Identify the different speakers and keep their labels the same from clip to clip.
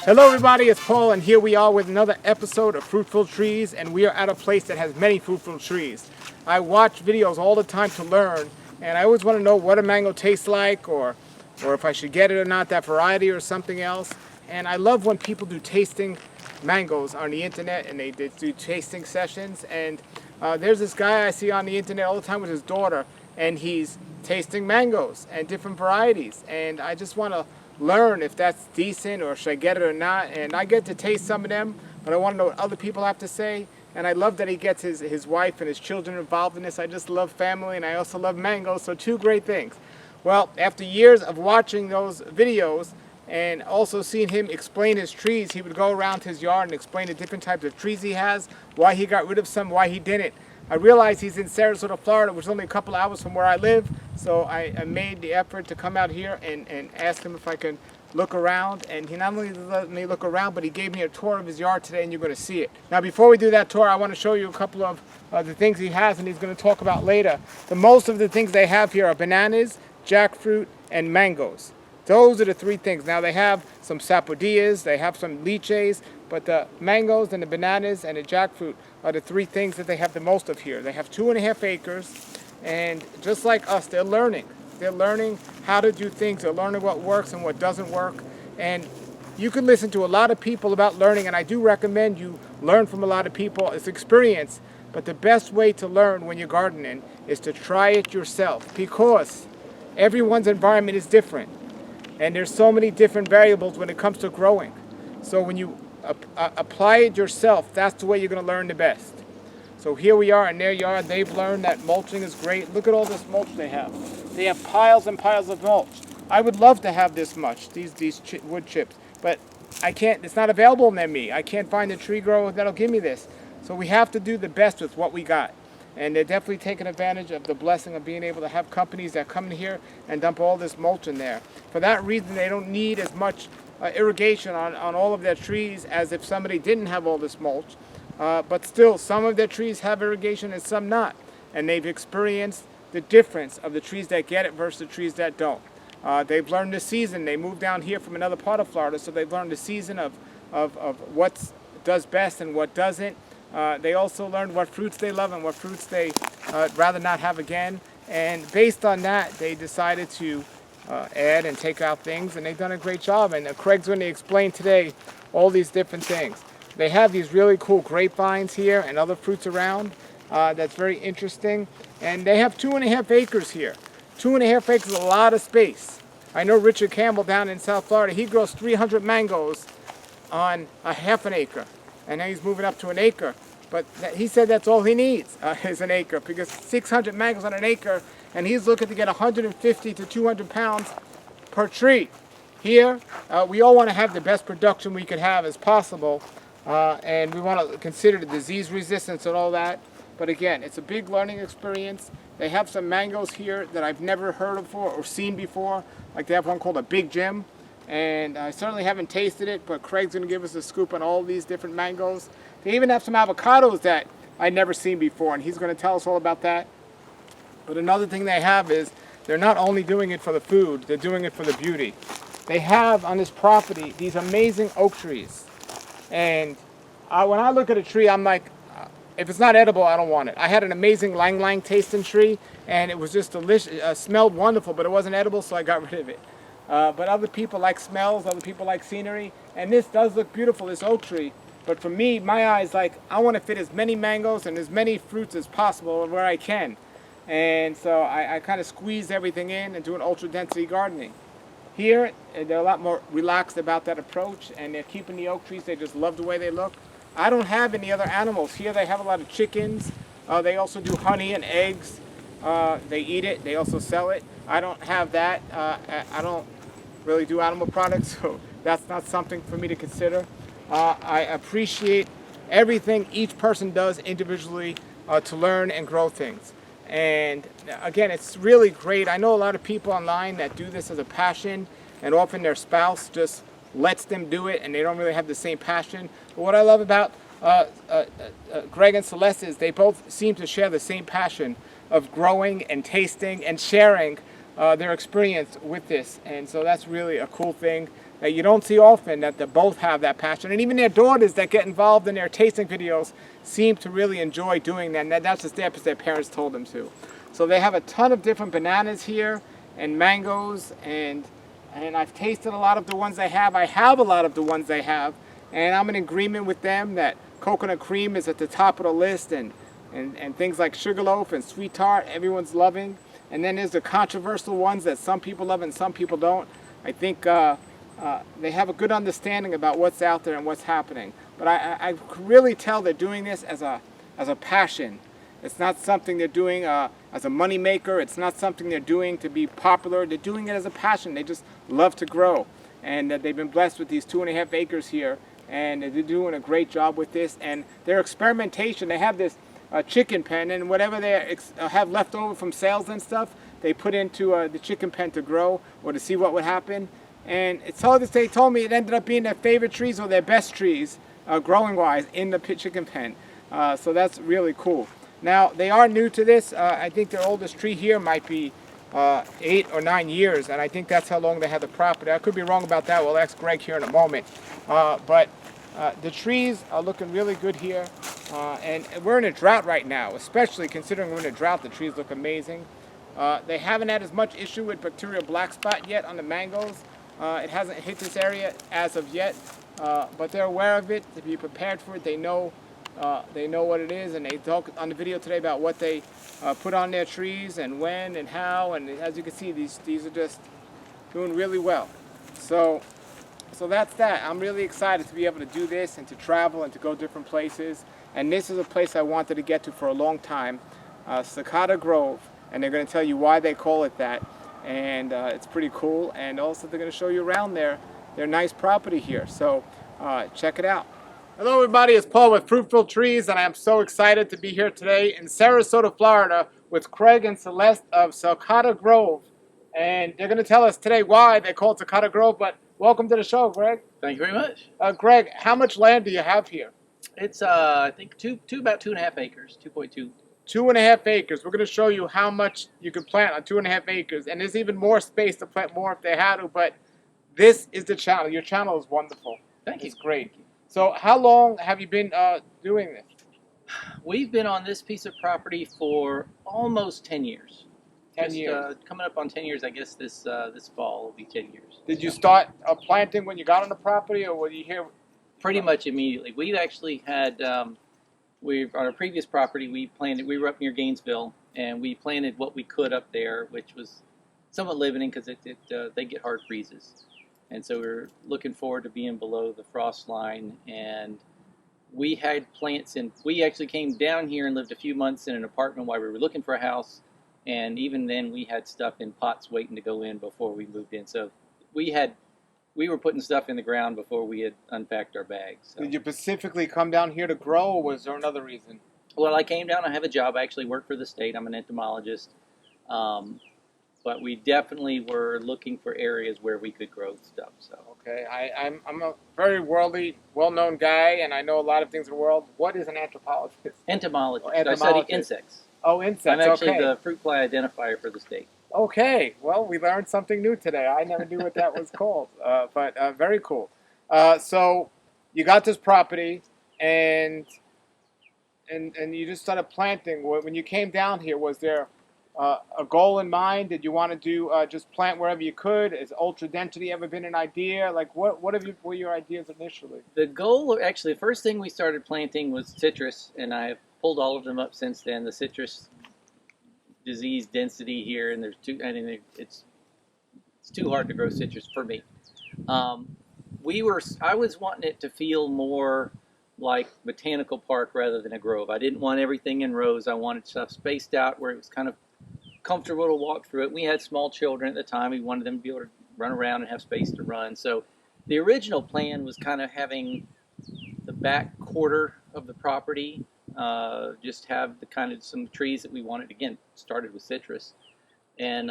Speaker 1: Hello everybody, it's Paul, and here we are with another episode of Fruitful Trees, and we are at a place that has many fruitful trees. I watch videos all the time to learn, and I always want to know what a mango tastes like, or if I should get it or not, that variety or something else. And I love when people do tasting mangoes on the internet, and they do tasting sessions. And there's this guy I see on the internet all the time with his daughter, and he's tasting mangoes and different varieties, and I just want to learn if that's decent or should I get it or not. And I get to taste some of them, but I want to know what other people have to say. And I love that he gets his wife and his children involved in this. I just love family, and I also love mangoes, so two great things. Well, after years of watching those videos and also seeing him explain his trees, he would go around his yard and explain the different types of trees he has, why he got rid of some, why he didn't. I realized he's in Sarasota, Florida, which is only a couple hours from where I live, so I made the effort to come out here and ask him if I can look around. And he not only let me look around, but he gave me a tour of his yard today, and you're going to see it. Now, before we do that tour, I want to show you a couple of the things he has, and he's going to talk about later. The most of the things they have here are bananas, jackfruit, and mangoes. Those are the three things. Now, they have some sapodillas, they have some liches, but the mangoes and the bananas and the jackfruit are the three things that they have the most of here. They have 2.5 acres, and just like us, they're learning. They're learning how to do things. They're learning what works and what doesn't work. And you can listen to a lot of people about learning, and I do recommend you learn from a lot of people. It's experience, but the best way to learn when you're gardening is to try it yourself, because everyone's environment is different, and there's so many different variables when it comes to growing. So when you apply it yourself, that's the way you're going to learn the best. So here we are in their yard. They've learned that mulching is great. Look at all this mulch they have. They have piles and piles of mulch. I would love to have this much, these wood chips, but I can't. It's not available near me. I can't find a tree grower that'll give me this. So we have to do the best with what we got. And they're definitely taking advantage of the blessing of being able to have companies that come in here and dump all this mulch in there. For that reason, they don't need as much irrigation on all of their trees as if somebody didn't have all this mulch. But still, some of their trees have irrigation and some not. And they've experienced the difference of the trees that get it versus the trees that don't. They've learned the season. They moved down here from another part of Florida, so they've learned the season of what does best and what doesn't. They also learned what fruits they love and what fruits they rather not have again. And based on that, they decided to add and take out things, and they've done a great job. And Craig's going to explain today all these different things. They have these really cool grapevines here and other fruits around. That's very interesting. And they have 2.5 acres here. 2.5 acres is a lot of space. I know Richard Campbell down in South Florida, he grows 300 mangoes on a half an acre. And now he's moving up to an acre. But he said that's all he needs is an acre, because 600 mangoes on an acre, and he's looking to get 150 to 200 pounds per tree. Here, we all want to have the best production we could have as possible, and we want to consider the disease resistance and all that. But again, it's a big learning experience. They have some mangoes here that I've never heard of before or seen before. Like they have one called a Big Jim. And I certainly haven't tasted it, but Craig's going to give us a scoop on all these different mangoes. They even have some avocados that I'd never seen before, and he's going to tell us all about that. But another thing they have is they're not only doing it for the food, they're doing it for the beauty. They have on this property these amazing oak trees. And when I look at a tree, I'm like, if it's not edible, I don't want it. I had an amazing lang lang tasting tree, and it was just delicious. Smelled wonderful, but it wasn't edible, so I got rid of it. But other people like smells, other people like scenery, and this does look beautiful, this oak tree. But for me, my eyes, like, I want to fit as many mangoes and as many fruits as possible where I can. And so I kind of squeeze everything in and do an ultra density gardening. Here, they're a lot more relaxed about that approach, and they're keeping the oak trees. They just love the way they look. I don't have any other animals. Here they have a lot of chickens. They also do honey and eggs. They eat it. They also sell it. I don't have that. I don't really do animal products, so that's not something for me to consider. I appreciate everything each person does individually to learn and grow things. And again, it's really great. I know a lot of people online that do this as a passion, and often their spouse just lets them do it and they don't really have the same passion. But what I love about Greg and Celeste is they both seem to share the same passion of growing and tasting and sharing their experience with this. And so that's really a cool thing. that you don't see often, that they both have that passion. And even their daughters that get involved in their tasting videos seem to really enjoy doing that. And that's just there because their parents told them to. So they have a ton of different bananas here and mangoes, and I've tasted a lot of the ones they have. I have a lot of the ones they have, and I'm in agreement with them that coconut cream is at the top of the list, and things like sugarloaf and sweet tart, everyone's loving. And then there's the controversial ones that some people love and some people don't. I think they have a good understanding about what's out there and what's happening. But I really tell they're doing this as a passion. It's not something they're doing as a money maker. It's not something they're doing to be popular. They're doing it as a passion. They just love to grow. And they've been blessed with these 2.5 acres here. And they're doing a great job with this. And their experimentation, they have this chicken pen, and whatever they have left over from sales and stuff, they put into the chicken pen to grow or to see what would happen. And it's hard to say. They told me it ended up being their favorite trees or their best trees, growing wise, in the chicken pen. So that's really cool. Now, they are new to this. I think their oldest tree here might be 8 or 9 years, and I think that's how long they had the property. I could be wrong about that. We'll ask Greg here in a moment. But the trees are looking really good here, and we're in a drought right now, especially considering we're in a drought. The trees look amazing. They haven't had as much issue with bacterial black spot yet on the mangoes. It hasn't hit this area as of yet, but they're aware of it. To be prepared for it, they know what it is, and they talk on the video today about what they put on their trees and when and how. And as you can see, these are just doing really well. So that's that. I'm really excited to be able to do this and to travel and to go different places. And this is a place I wanted to get to for a long time, Cicada Grove, and they're going to tell you why they call it that. And it's pretty cool. And also they're going to show you around their nice property here. So check it out. Hello everybody, it's Paul with Fruitful Trees, and I'm so excited to be here today in Sarasota, Florida with Craig and Celeste of Cicada Grove. And they're going to tell us today why they call it Cicada Grove, but welcome to the show, Greg.
Speaker 2: Thank you very much.
Speaker 1: Greg, how much land do you have here?
Speaker 2: It's, I think, about 2.5 acres, 2.2.
Speaker 1: 2.5 acres. We're going to show you how much you can plant on 2.5 acres, and there's even more space to plant more if they had to, but this is the channel. Your channel is wonderful.
Speaker 2: Thank you.
Speaker 1: It's great. So how long have you been doing this?
Speaker 2: We've been on this piece of property for almost 10 years.
Speaker 1: 10 years.
Speaker 2: Coming up on 10 years, I guess this fall will be 10 years.
Speaker 1: Did you start planting when you got on the property, or were you here?
Speaker 2: Pretty much immediately. We've actually had, on our previous property, we were up near Gainesville, and we planted what we could up there, which was somewhat limiting because they get hard freezes. And so we're looking forward to being below the frost line. And we had plants in, we actually came down here and lived a few months in an apartment while we were looking for a house. And even then we had stuff in pots waiting to go in before we moved in. So we were putting stuff in the ground before we had unpacked our bags. So.
Speaker 1: Did you specifically come down here to grow, or was there another reason?
Speaker 2: Well, I came down, I have a job, I actually work for the state, I'm an entomologist. But we definitely were looking for areas where we could grow stuff. So
Speaker 1: okay, I'm a very worldly, well-known guy, and I know a lot of things in the world. What is an anthropologist?
Speaker 2: Entomologist.
Speaker 1: Oh, entomologist.
Speaker 2: I study insects.
Speaker 1: Oh, insects.
Speaker 2: I'm actually
Speaker 1: okay.
Speaker 2: the fruit fly identifier for the state.
Speaker 1: Okay, well, we learned something new today. I never knew what that was called, but very cool. So you got this property, and you just started planting. When you came down here, was there a goal in mind? Did you want to do just plant wherever you could? Has ultra density ever been an idea? Like what were your ideas initially?
Speaker 2: The goal, actually, the first thing we started planting was citrus, and I've pulled all of them up since then. The citrus disease density here, and it's too hard to grow citrus for me. I was wanting it to feel more like botanical park rather than a grove. I didn't want everything in rows. I wanted stuff spaced out where it was kind of comfortable to walk through it. We had small children at the time. We wanted them to be able to run around and have space to run. So the original plan was kind of having the back quarter of the property just have the kind of some trees that we wanted. Again, started with citrus, and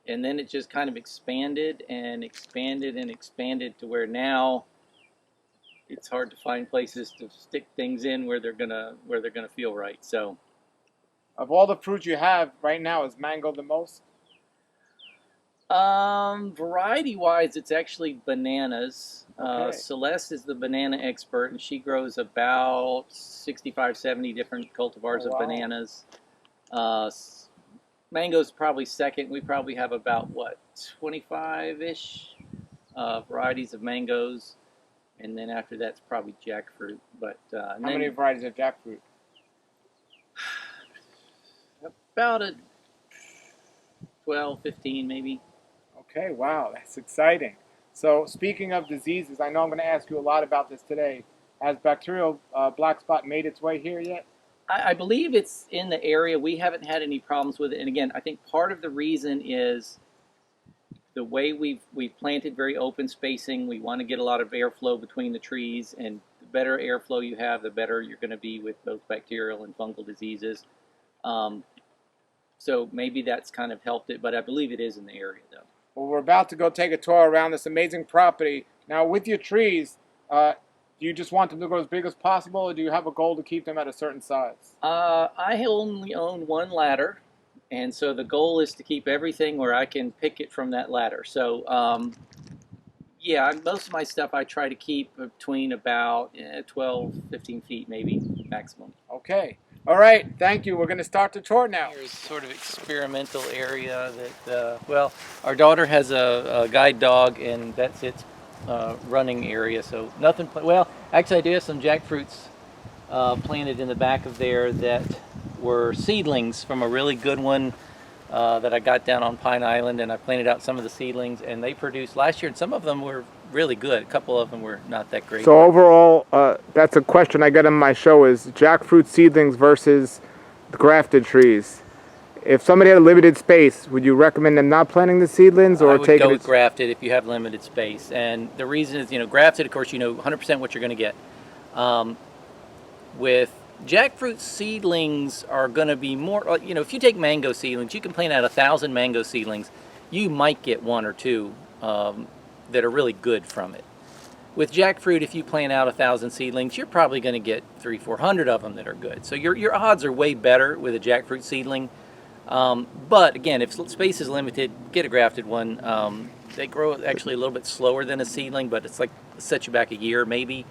Speaker 2: then it just kind of expanded and expanded and expanded to where now it's hard to find places to stick things in where they're gonna feel right. So,
Speaker 1: of all the fruits you have right now, is mango the most?
Speaker 2: Variety-wise, it's actually bananas.
Speaker 1: Okay.
Speaker 2: Celeste is the banana expert, and she grows about 65, 70 different cultivars
Speaker 1: Oh,
Speaker 2: of
Speaker 1: wow.
Speaker 2: bananas. Uh, Mango's probably second. We probably have about, what, 25-ish varieties of mangoes. And then after that's probably jackfruit. But
Speaker 1: How many varieties of jackfruit?
Speaker 2: about a 12, 15 maybe.
Speaker 1: Okay, wow, that's exciting. So speaking of diseases, I know I'm going to ask you a lot about this today. Has bacterial black spot made its way here yet?
Speaker 2: I believe it's in the area. We haven't had any problems with it. And again, I think part of the reason is the way we've planted very open spacing. We want to get a lot of airflow between the trees, and the better airflow you have, the better you're going to be with both bacterial and fungal diseases. So maybe that's kind of helped it, but I believe it is in the area though.
Speaker 1: Well, we're about to go take a tour around this amazing property. Now, with your trees, do you just want them to grow as big as possible, or do you have a goal to keep them at a certain size?
Speaker 2: I only own one ladder, and so the goal is to keep everything where I can pick it from that ladder. So, yeah, most of my stuff I try to keep between about 12, 15 feet maybe maximum.
Speaker 1: Okay. All right, thank you. We're going to start the tour now.
Speaker 2: Here's sort of experimental area that, well, our daughter has a guide dog, and that's its running area. So nothing, well, actually I do have some jackfruits planted in the back of there that were seedlings from a really good one that I got down on Pine Island, and I planted out some of the seedlings, and they produced last year, and some of them were really good. A couple of them were not that great.
Speaker 1: So overall, that's a question I get on my show is jackfruit seedlings versus grafted trees. If somebody had a limited space, would you recommend them not planting the seedlings or
Speaker 2: I would
Speaker 1: taking
Speaker 2: go with grafted if you have limited space. And the reason is, grafted, of course, 100% what you're going to get. With jackfruit seedlings are going to be more, if you take mango seedlings, you can plant out 1,000 mango seedlings. You might get one or two that are really good from it. With jackfruit, if you plant out 1,000 seedlings, you're probably going to get 300-400 of them that are good. So your odds are way better with a jackfruit seedling. But again, if space is limited, get a grafted one. They grow actually a little bit slower than a seedling, but it's like set you back a year maybe.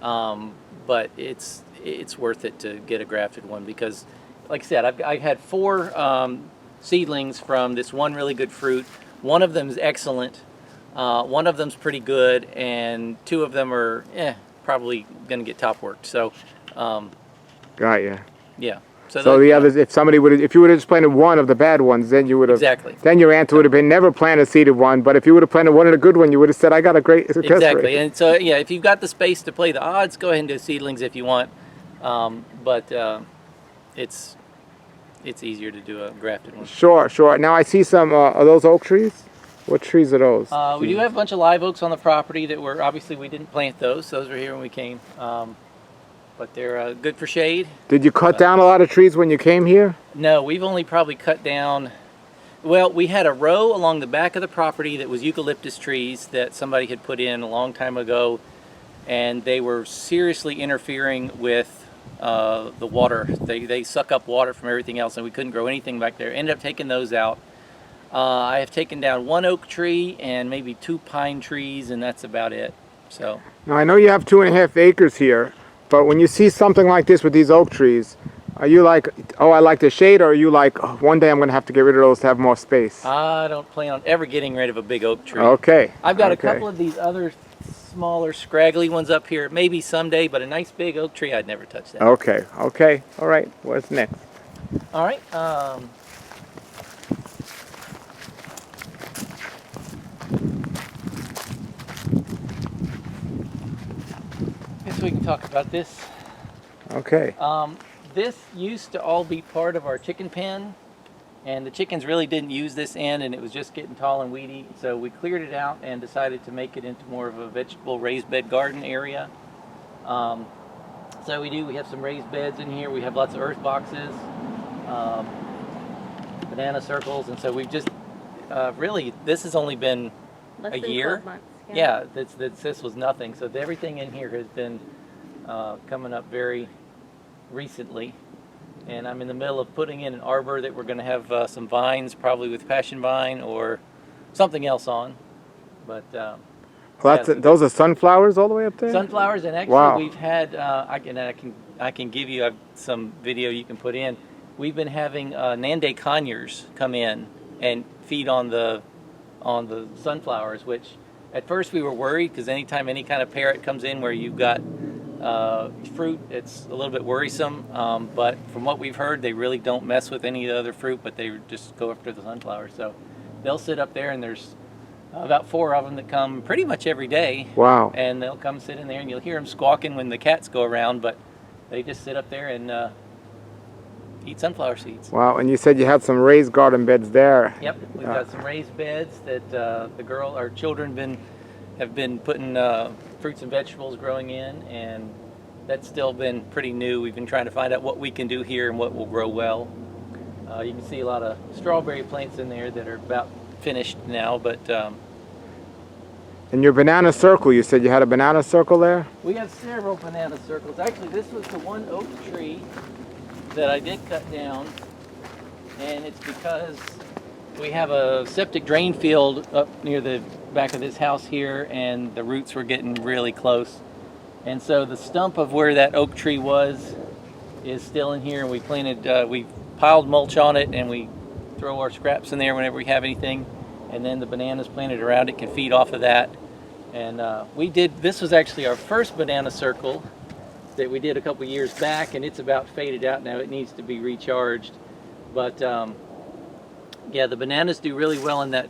Speaker 2: But it's worth it to get a grafted one because, like I said, I had 4 seedlings from this one really good fruit. One of them is excellent. One of them's pretty good, and 2 of them are probably going to get top worked. So,
Speaker 1: got ya.
Speaker 2: Yeah.
Speaker 1: So the others, if you would have just planted one of the bad ones, then you would have.
Speaker 2: Exactly.
Speaker 1: Then your answer would have been never plant a seeded one. But if you would have planted one of the good one, you would have said, "I got a great success rate."
Speaker 2: Exactly. And so yeah, if you've got the space to play the odds, go ahead and do seedlings if you want. But it's easier to do a grafted one.
Speaker 1: Sure. Now I see some. Are those oak trees? What trees are those?
Speaker 2: We do have a bunch of live oaks on the property that were obviously we didn't plant those. Those were here when we came. But they're good for shade.
Speaker 1: Did you cut down a lot of trees when you came here?
Speaker 2: No, we've only probably cut down, well, we had a row along the back of the property that was eucalyptus trees that somebody had put in a long time ago, and they were seriously interfering with the water. They suck up water from everything else, and we couldn't grow anything back there. Ended up taking those out. I have taken down 1 oak tree and maybe 2 pine trees, and that's about it. So
Speaker 1: now I know you have 2.5 acres here. But when you see something like this with these oak trees, are you like, oh, I like the shade, or are you like, oh, one day I'm going to have to get rid of those to have more space?
Speaker 2: I don't plan on ever getting rid of a big oak tree.
Speaker 1: Okay.
Speaker 2: I've got a couple of these other smaller, scraggly ones up here, maybe someday, but a nice big oak tree, I'd never touch that.
Speaker 1: Okay. All right. What's next?
Speaker 2: All right. Guess we can talk about this.
Speaker 1: Okay.
Speaker 2: This used to all be part of our chicken pen, and the chickens really didn't use this end, and it was just getting tall and weedy. So we cleared it out and decided to make it into more of a vegetable raised bed garden area. So we have some raised beds in here. We have lots of earth boxes, banana circles, and so we've just really, this has only been a year.
Speaker 3: 12 months.
Speaker 2: Yeah, this was nothing. So everything in here has been coming up very recently, and I'm in the middle of putting in an arbor that we're going to have some vines, probably with passion vine or something else on. But
Speaker 1: Well, that's
Speaker 2: yeah,
Speaker 1: those are sunflowers all the way up there?
Speaker 2: sunflowers, and actually
Speaker 1: Wow.
Speaker 2: we've had I can give you some video you can put in. We've been having Nande conures come in and feed on the sunflowers, which at first we were worried because anytime any kind of parrot comes in where you've got fruit, it's a little bit worrisome. But from what we've heard, they really don't mess with any of the other fruit, but they just go after the sunflowers. So they'll sit up there, and there's about 4 of them that come pretty much every day.
Speaker 1: Wow.
Speaker 2: And they'll come sit in there, and you'll hear them squawking when the cats go around, but they just sit up there and eat sunflower seeds.
Speaker 1: Wow, and you said you had some raised garden beds there.
Speaker 2: Yep, we've got some raised beds that our children have been putting fruits and vegetables growing in, and that's still been pretty new. We've been trying to find out what we can do here and what will grow well. You can see a lot of strawberry plants in there that are about finished now, but
Speaker 1: And your banana circle, you said you had a banana circle there?
Speaker 2: we have several banana circles. Actually, this was the one oak tree that I did cut down, and it's because we have a septic drain field up near the back of this house here, and the roots were getting really close. And so the stump of where that oak tree was is still in here, and we piled mulch on it, and we throw our scraps in there whenever we have anything, and then the bananas planted around it can feed off of that. And this was actually our first banana circle that we did a couple years back, and it's about faded out now. It needs to be recharged. But yeah, the bananas do really well in that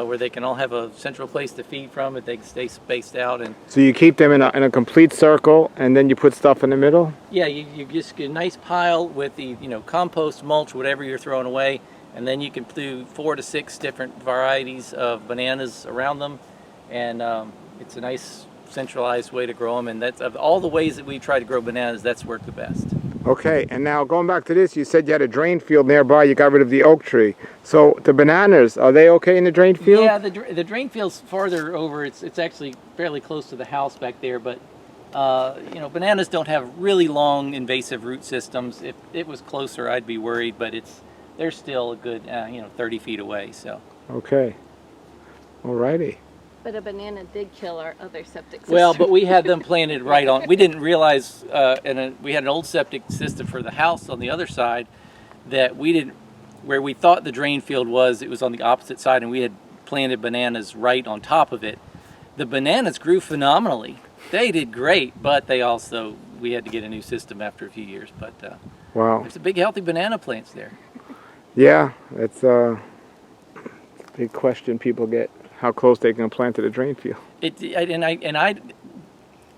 Speaker 2: where they can all have a central place to feed from, and they can stay spaced out. And
Speaker 1: So you keep them in a complete circle, and then you put stuff in the middle?
Speaker 2: yeah, you just get a nice pile with the compost, mulch, whatever you're throwing away, and then you can do 4 to 6 different varieties of bananas around them, and it's a nice centralized way to grow them. And that's, of all the ways that we try to grow bananas, that's worked the best.
Speaker 1: Okay, and now going back to this, you said you had a drain field nearby, you got rid of the oak tree. So the bananas, are they okay in the drain field?
Speaker 2: Yeah, the drain field's farther over. It's actually fairly close to the house back there, but bananas don't have really long invasive root systems. If it was closer, I'd be worried, but they're still a good 30 feet away. So
Speaker 1: Okay. Alrighty.
Speaker 3: But a banana did kill our other septic system.
Speaker 2: well, but we had them planted right on. We didn't realize, we had an old septic system for the house on the other side that where we thought the drain field was, it was on the opposite side, and we had planted bananas right on top of it. The bananas grew phenomenally. They did great, but we had to get a new system after a few years. But
Speaker 1: Wow.
Speaker 2: there's a big healthy banana plants there.
Speaker 1: Yeah, it's a big question people get, how close they can plant to the drain field.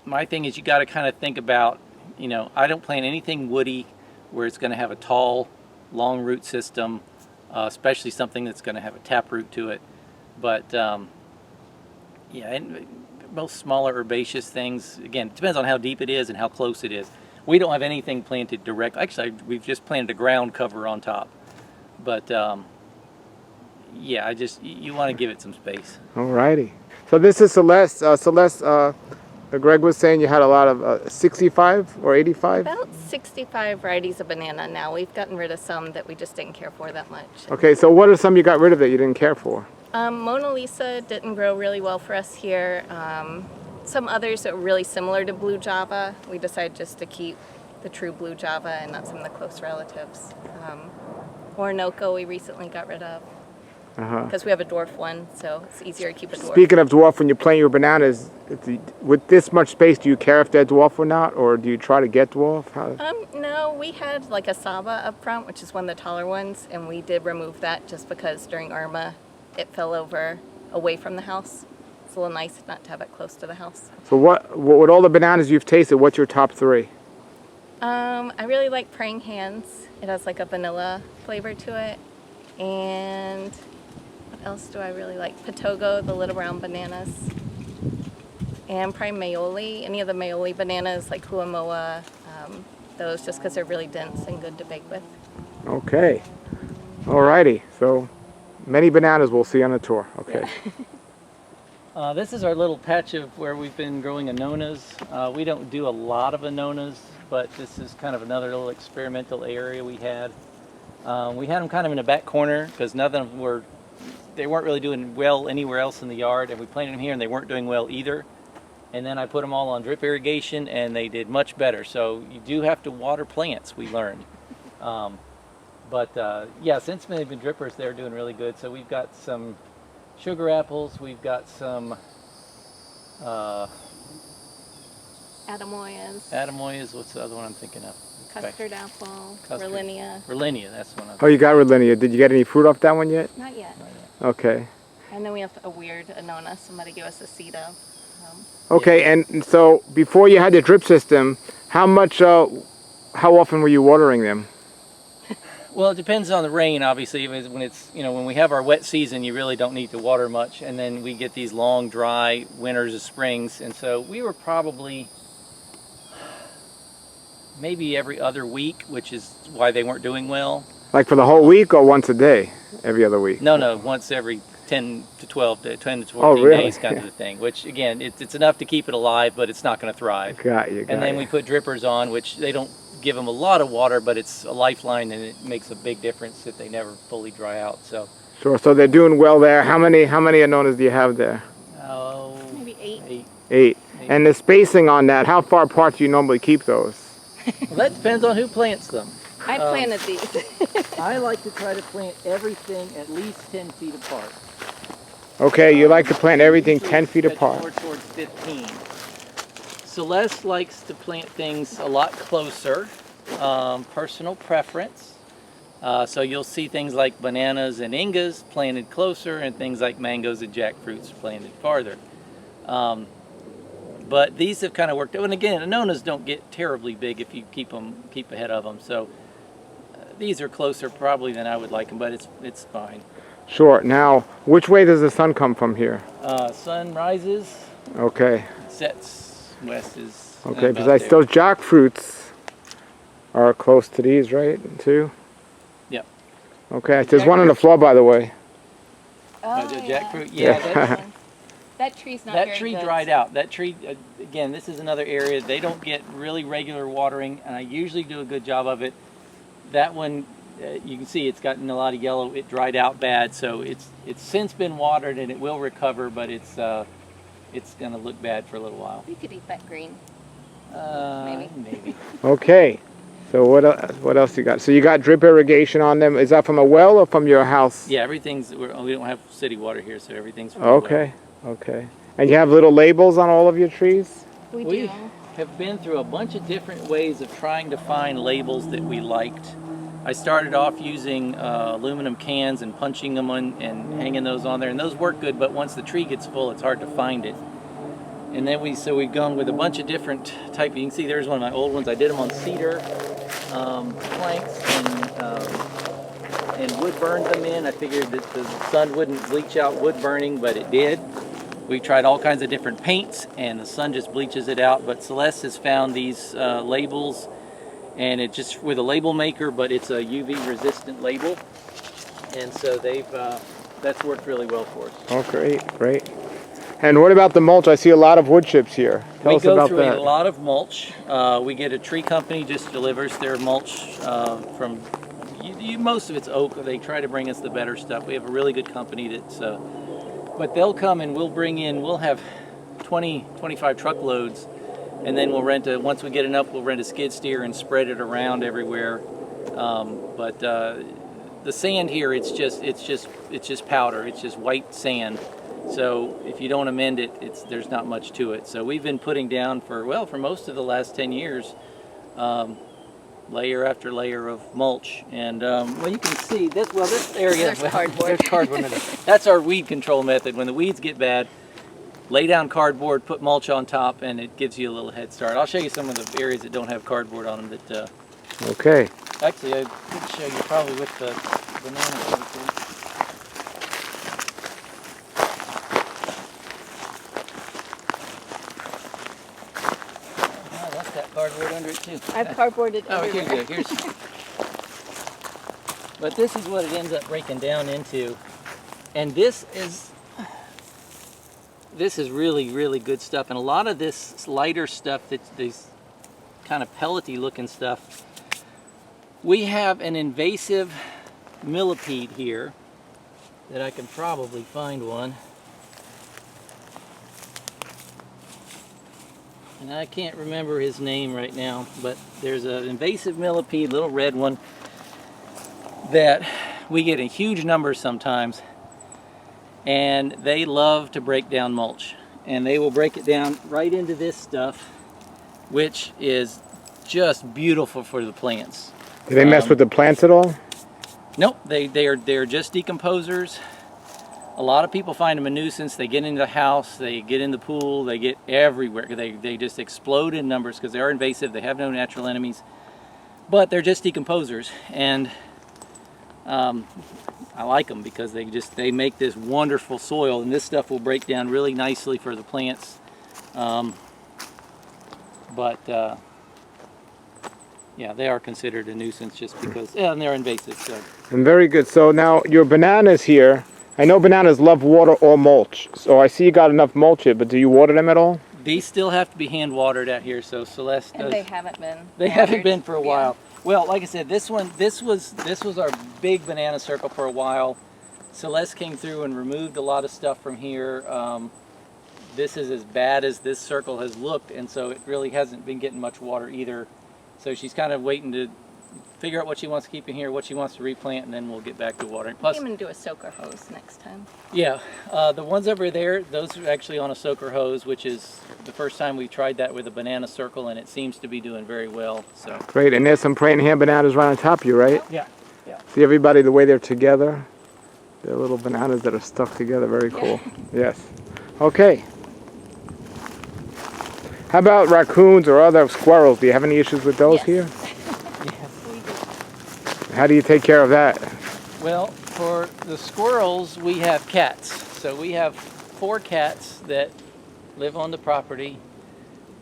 Speaker 2: My thing is, you got to kind of think about, I don't plant anything woody where it's going to have a tall, long root system, especially something that's going to have a tap root to it. But and most smaller herbaceous things, again, it depends on how deep it is and how close it is. We don't have anything planted direct. Actually, we've just planted a ground cover on top. But yeah, you want to give it some space.
Speaker 1: Alrighty. So this is Celeste. Celeste, Greg was saying you had a lot of 65 or 85?
Speaker 3: About 65 varieties of banana now. We've gotten rid of some that we just didn't care for that much.
Speaker 1: Okay, so what are some you got rid of that you didn't care for?
Speaker 3: Mona Lisa didn't grow really well for us here. Some others that were really similar to blue java, we decided just to keep the true blue java and not some of the close relatives. Orinoco we recently got rid of because we have a dwarf one, so it's easier to keep a dwarf.
Speaker 1: Speaking of dwarf, when you plant your bananas, with this much space, do you care if they're dwarf or not, or do you try to get dwarf?
Speaker 3: No, we had like a Saba up front, which is one of the taller ones, and we did remove that just because during Irma it fell over away from the house. It's a little nice not to have it close to the house.
Speaker 1: So what with all the bananas you've tasted, what's your top 3?
Speaker 3: I really like Praying Hands. It has like a vanilla flavor to it. And what else do I really like? Patogo, the little brown bananas. And probably Mayoli, any of the Mayoli bananas like Huamoa, those just because they're really dense and good to bake with.
Speaker 1: Okay. Alrighty. So many bananas we'll see on the tour. Okay.
Speaker 2: Yeah. This is our little patch of where we've been growing anonas. We don't do a lot of anonas, but this is kind of another little experimental area we had. We had them kind of in the back corner because none of them were they weren't really doing well anywhere else in the yard, and we planted them here and they weren't doing well either. And then I put them all on drip irrigation and they did much better. So you do have to water plants, we learned. Yeah, since they've been drippers, they're doing really good. So we've got some sugar apples, we've got some Adamoyas, what's the other one I'm thinking of?
Speaker 3: Custard apple,
Speaker 2: Custard.
Speaker 3: Rolliniya.
Speaker 2: Rolliniya, that's the one I'm
Speaker 1: Oh, you got Rolliniya. Did you get any fruit off that one yet?
Speaker 3: Not yet.
Speaker 1: Okay.
Speaker 3: And then we have a weird Annona. Somebody gave us a seed of.
Speaker 1: Okay, and so before you had the drip system, how often were you watering them?
Speaker 2: Well, it depends on the rain, obviously. When it's, when we have our wet season, you really don't need to water much. And then we get these long, dry winters and springs. And so we were probably maybe every other week, which is why they weren't doing well.
Speaker 1: Like for the whole week or once a day? Every other week?
Speaker 2: No, once every 10 to 14
Speaker 1: really?
Speaker 2: days kind of a thing. Which, again, it's enough to keep it alive, but it's not going to thrive.
Speaker 1: Got you.
Speaker 2: And then we put drippers on, which they don't give them a lot of water, but it's a lifeline, and it makes a big difference that they never fully dry out. So
Speaker 1: sure. So they're doing well there. How many Annonas do you have there?
Speaker 3: Oh, maybe 8.
Speaker 1: 8. And the spacing on that, how far apart do you normally keep those?
Speaker 2: Well, that depends on who plants them.
Speaker 3: I planted these.
Speaker 2: I like to try to plant everything at least 10 feet apart.
Speaker 1: Okay, you like to plant everything 10 feet apart.
Speaker 2: More towards 15. Celeste likes to plant things a lot closer, personal preference. So you'll see things like bananas and ingas planted closer, and things like mangoes and jackfruits planted farther. But these have kind of worked out. And again, Annonas don't get terribly big if you keep ahead of them. So these are closer probably than I would like them, but it's fine.
Speaker 1: Sure. Now, which way does the sun come from here?
Speaker 2: Sun rises.
Speaker 1: Okay.
Speaker 2: Sets west is.
Speaker 1: Okay, because those jackfruits are close to these, right? Too.
Speaker 2: Yep.
Speaker 1: Okay. There's one on the floor, by the way.
Speaker 3: Oh,
Speaker 2: the
Speaker 3: yeah.
Speaker 2: jackfruit. Yeah.
Speaker 3: That tree's not
Speaker 2: That
Speaker 3: very
Speaker 2: tree
Speaker 3: good.
Speaker 2: dried out. That tree, again, this is another area. They don't get really regular watering, and I usually do a good job of it. That one, you can see it's gotten a lot of yellow. It dried out bad, so it's since been watered and it will recover, but it's going to look bad for a little while.
Speaker 3: You could eat that green.
Speaker 2: Maybe.
Speaker 1: Okay. So what else you got? So you got drip irrigation on them. Is that from a well or from your house?
Speaker 2: Yeah, we don't have city water here, so everything's from the well.
Speaker 1: Okay. Okay. And you have little labels on all of your trees?
Speaker 3: We
Speaker 2: We
Speaker 3: do.
Speaker 2: have been through a bunch of different ways of trying to find labels that we liked. I started off using aluminum cans and punching them on and hanging those on there, and those work good, but once the tree gets full, it's hard to find it. And then we've gone with a bunch of different type. You can see there's one of my old ones. I did them on cedar planks and wood burned them in. I figured that the sun wouldn't bleach out wood burning, but it did. We tried all kinds of different paints, and the sun just bleaches it out. But Celeste has found these labels, and it's just with a label maker, but it's a UV resistant label, and so that's worked really well for us.
Speaker 1: Oh, great. And what about the mulch? I see a lot of wood chips here. Tell us about that.
Speaker 2: We go through a lot of mulch. We get a tree company just delivers their mulch from. Most of it's oak. They try to bring us the better stuff. We have a really good company that's. But they'll come and we'll have 20, 25 truckloads, and then once we get enough, we'll rent a skid steer and spread it around everywhere. But the sand here, it's just powder. It's just white sand. So if you don't amend it, there's not much to it. So we've been putting down for most of the last 10 years, layer after layer of mulch. And you can see this area.
Speaker 3: There's cardboard.
Speaker 2: There's cardboard in it. That's our weed control method. When the weeds get bad, lay down cardboard, put mulch on top, and it gives you a little head start. I'll show you some of the areas that don't have cardboard on them.
Speaker 1: Okay.
Speaker 2: Actually, I could show you probably with the banana. Cardboard under it too.
Speaker 3: I've cardboarded
Speaker 2: everywhere. Here you go. But this is what it ends up breaking down into, and this is really, really good stuff. And a lot of this lighter stuff, these kind of pellety looking stuff, we have an invasive millipede here that I can probably find one. And I can't remember his name right now, but there's an invasive millipede, little red one, that we get in huge numbers sometimes, and they love to break down mulch. And they will break it down right into this stuff, which is just beautiful for the plants.
Speaker 1: Do they mess with the plants at all?
Speaker 2: Nope, they're just decomposers. A lot of people find them a nuisance. They get into the house, they get in the pool, they get everywhere. They just explode in numbers because they are invasive. They have no natural enemies, but they're just decomposers. And I like them because they make this wonderful soil, and this stuff will break down really nicely for the plants. Yeah, they are considered a nuisance just because, and they're invasive. So.
Speaker 1: And very good. So now your bananas here, I know bananas love water or mulch. So I see you got enough mulch here, but do you water them at all?
Speaker 2: These still have to be hand watered out here, so Celeste does.
Speaker 3: And they haven't been.
Speaker 2: They haven't been for a while. Well, like I said, this was our big banana circle for a while. Celeste came through and removed a lot of stuff from here. This is as bad as this circle has looked, and so it really hasn't been getting much water either. So she's kind of waiting to figure out what she wants to keep in here, what she wants to replant, and then we'll get back to watering. Plus,
Speaker 3: I'm going to do a soaker hose next time.
Speaker 2: Yeah, the ones over there, those are actually on a soaker hose, which is the first time we tried that with a banana circle, and it seems to be doing very well. So
Speaker 1: Great, and there's some praying hand bananas right on top of you, right?
Speaker 2: yeah, yeah.
Speaker 1: See everybody the way they're together? They're little bananas that are stuck together, very cool. Yes. Okay. How about raccoons or other squirrels? Do you have any issues with those here? How do you take care of that?
Speaker 2: Well, for the squirrels, we have cats. So we have 4 cats that live on the property,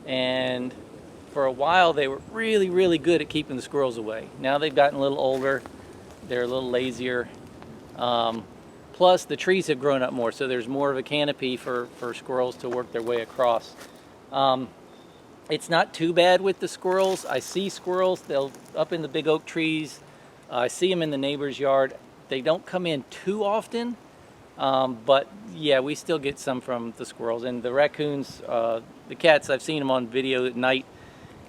Speaker 2: and for a while they were really, really good at keeping the squirrels away. Now they've gotten a little older, they're a little lazier. Plus the trees have grown up more, so there's more of a canopy for squirrels to work their way across. It's not too bad with the squirrels. I see squirrels, they'll up in the big oak trees. I see them in the neighbor's yard. They don't come in too often, but yeah, we still get some from the squirrels. And the raccoons, the cats, I've seen them on video at night.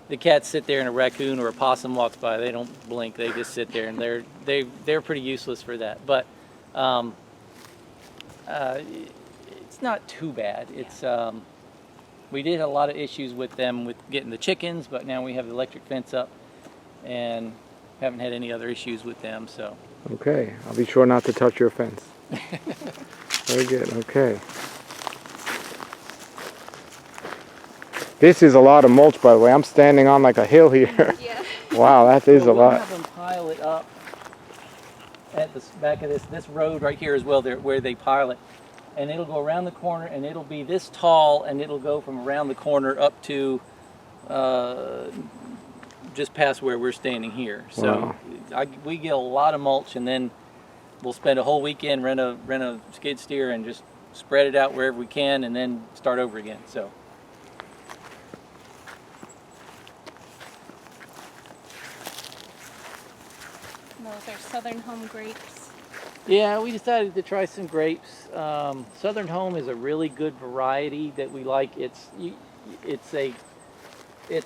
Speaker 2: The cats sit there and a raccoon or a possum walks by. They don't blink. They just sit there, and they're pretty useless for that. But it's not too bad. It's we did have a lot of issues with them with getting the chickens, but now we have the electric fence up and haven't had any other issues with them. So
Speaker 1: Okay, I'll be sure not to touch your fence. Very good, okay. This is a lot of mulch, by the way. I'm standing on like a hill here.
Speaker 3: Yeah.
Speaker 1: Wow, that is a
Speaker 2: we'll
Speaker 1: lot.
Speaker 2: have them pile it up at the back of this road right here as well, where they pile it. And it'll go around the corner, and it'll be this tall, and it'll go from around the corner up to just past where we're standing here. So
Speaker 1: Wow.
Speaker 2: we get a lot of mulch, and then we'll spend a whole weekend, rent a skid steer and just spread it out wherever we can, and then start over again. So.
Speaker 3: Those are Southern Home grapes.
Speaker 2: Yeah, we decided to try some grapes. Southern Home is a really good variety that we like. It's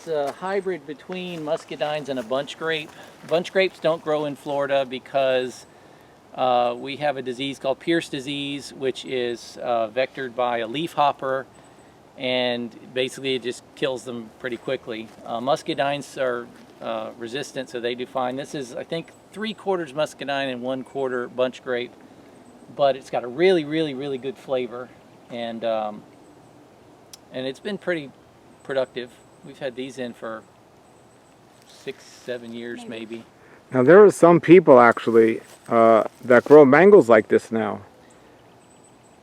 Speaker 2: a hybrid between muscadines and a bunch grape. Bunch grapes don't grow in Florida because we have a disease called Pierce disease, which is vectored by a leafhopper, and basically it just kills them pretty quickly. Muscadines are resistant, so they do fine. This is, I think, 3/4 muscadine and 1/4 bunch grape, but it's got a really, really, really good flavor, and it's been pretty productive. We've had these in for 6-7 years maybe.
Speaker 1: Now there are some people actually that grow mangoes like this now.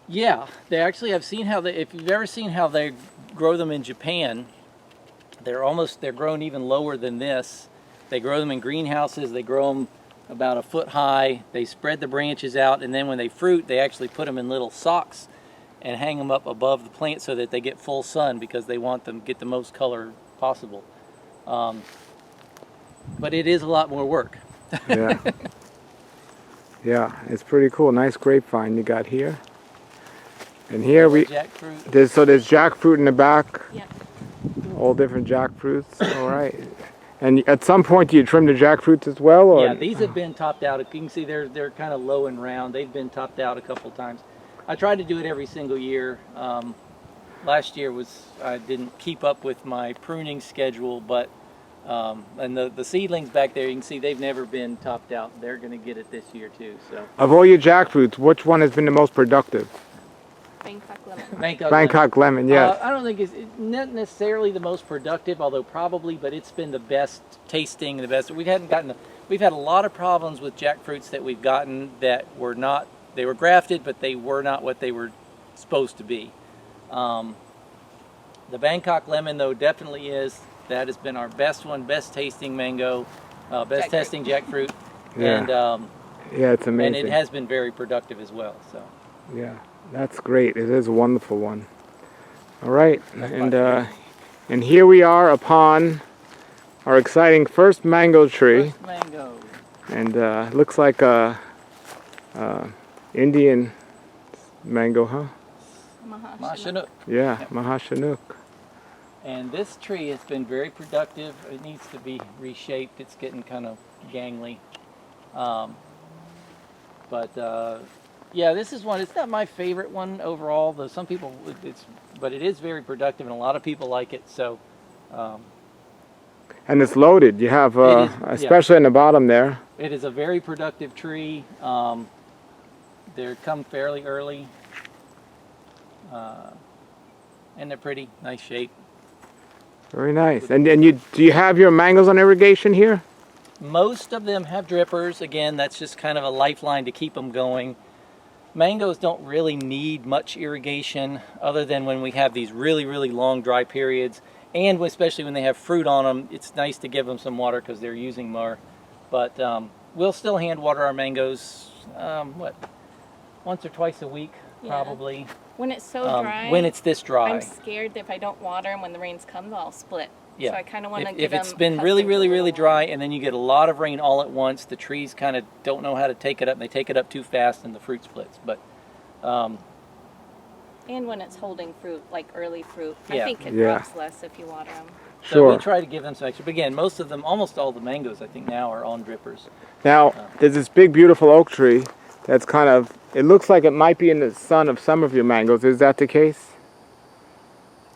Speaker 2: Yeah, they actually, I've seen how if you've ever seen how they grow them in Japan, they're grown even lower than this. They grow them in greenhouses. They grow them about 1 foot high. They spread the branches out, and then when they fruit, they actually put them in little socks and hang them up above the plant so that they get full sun, because they want them to get the most color possible. But it is a lot more work.
Speaker 1: Yeah. Yeah, it's pretty cool. Nice grapevine you got here. And here
Speaker 2: Jackfruit.
Speaker 1: there's jackfruit in the back.
Speaker 3: Yep.
Speaker 1: All different jackfruits. All right. And at some point, do you trim the jackfruits as well? Or?
Speaker 2: Yeah, these have been topped out. You can see they're kind of low and round. They've been topped out a couple times. I try to do it every single year. Last year I didn't keep up with my pruning schedule, but and the seedlings back there, you can see they've never been topped out. They're going to get it this year too. So.
Speaker 1: Of all your jackfruits, which one has been the most productive?
Speaker 3: Bangkok lemon.
Speaker 1: Bangkok lemon, yes.
Speaker 2: I don't think it's not necessarily the most productive, although probably, but it's been the best tasting, the best. We've had a lot of problems with jackfruits that we've gotten that were not. They were grafted, but they were not what they were supposed to be. The Bangkok lemon, though, definitely is. That has been our best one, best tasting mango, best tasting jackfruit.
Speaker 1: Yeah.
Speaker 2: And,
Speaker 1: yeah, it's amazing.
Speaker 2: And it has been very productive as well. So.
Speaker 1: Yeah, that's great. It is a wonderful one. All right, and here we are upon our exciting first mango tree.
Speaker 2: First mango.
Speaker 1: And looks like a Indian mango, huh?
Speaker 2: Mahashanook.
Speaker 1: Yeah,
Speaker 2: yep.
Speaker 1: Mahashanook.
Speaker 2: And this tree has been very productive. It needs to be reshaped. It's getting kind of gangly. Yeah, this is one. It's not my favorite one overall, though some people, but it is very productive, and a lot of people like it. So.
Speaker 1: And it's loaded. You have, especially in the bottom there.
Speaker 2: It is a very productive tree. They come fairly early, and they're pretty nice shape.
Speaker 1: Very nice. And do you have your mangoes on irrigation here?
Speaker 2: Most of them have drippers. Again, that's just kind of a lifeline to keep them going. Mangoes don't really need much irrigation other than when we have these really, really long dry periods. And especially when they have fruit on them, it's nice to give them some water because they're using more. But we'll still hand water our mangoes, once or twice a week, probably.
Speaker 3: When it's so dry.
Speaker 2: When it's this dry.
Speaker 3: I'm scared that if I don't water them when the rains come, they'll split.
Speaker 2: Yeah.
Speaker 3: So I kind of want to
Speaker 2: If it's been really, really, really dry and then you get a lot of rain all at once, the trees kind of don't know how to take it up. And they take it up too fast and the fruit splits. But
Speaker 3: and when it's holding fruit, like early fruit,
Speaker 2: yeah.
Speaker 3: I think it drops less if you water them.
Speaker 2: So we try to give them some extra. But again, most of them, almost all the mangoes, I think now are on drippers.
Speaker 1: Now, there's this big, beautiful oak tree that's kind of, it looks like it might be in the sun of some of your mangoes. Is that the case?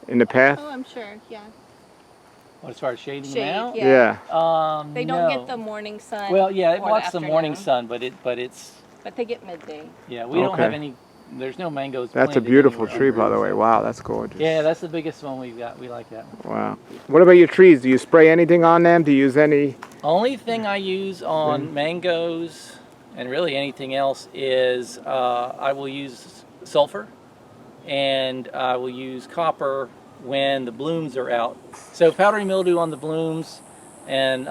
Speaker 1: In the path?
Speaker 3: Oh, I'm sure, yeah.
Speaker 2: As far as shading them out?
Speaker 1: Yeah.
Speaker 3: They don't get the morning sun.
Speaker 2: Well, yeah, it blocks the
Speaker 3: afternoon.
Speaker 2: morning sun, but
Speaker 3: they get midday.
Speaker 2: Yeah, we don't have any. There's no mangoes.
Speaker 1: That's a beautiful tree, by the way. Wow, that's gorgeous.
Speaker 2: Yeah, that's the biggest one we've got. We like that one.
Speaker 1: Wow. What about your trees? Do you spray anything on them? Do you use any?
Speaker 2: Only thing I use on mangoes and really anything else is I will use sulfur and I will use copper when the blooms are out. So powdery mildew on the blooms, and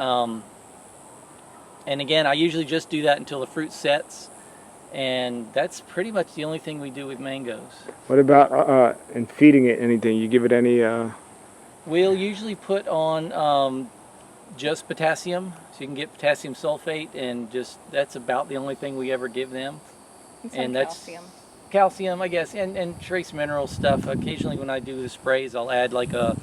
Speaker 2: again, I usually just do that until the fruit sets. And that's pretty much the only thing we do with mangoes.
Speaker 1: What about in feeding it anything? You give it any?
Speaker 2: We'll usually put on just potassium, so you can get potassium sulfate, and that's about the only thing we ever give them.
Speaker 3: And that's
Speaker 2: calcium, I guess, and trace mineral stuff. Occasionally, when I do the sprays, I'll add like a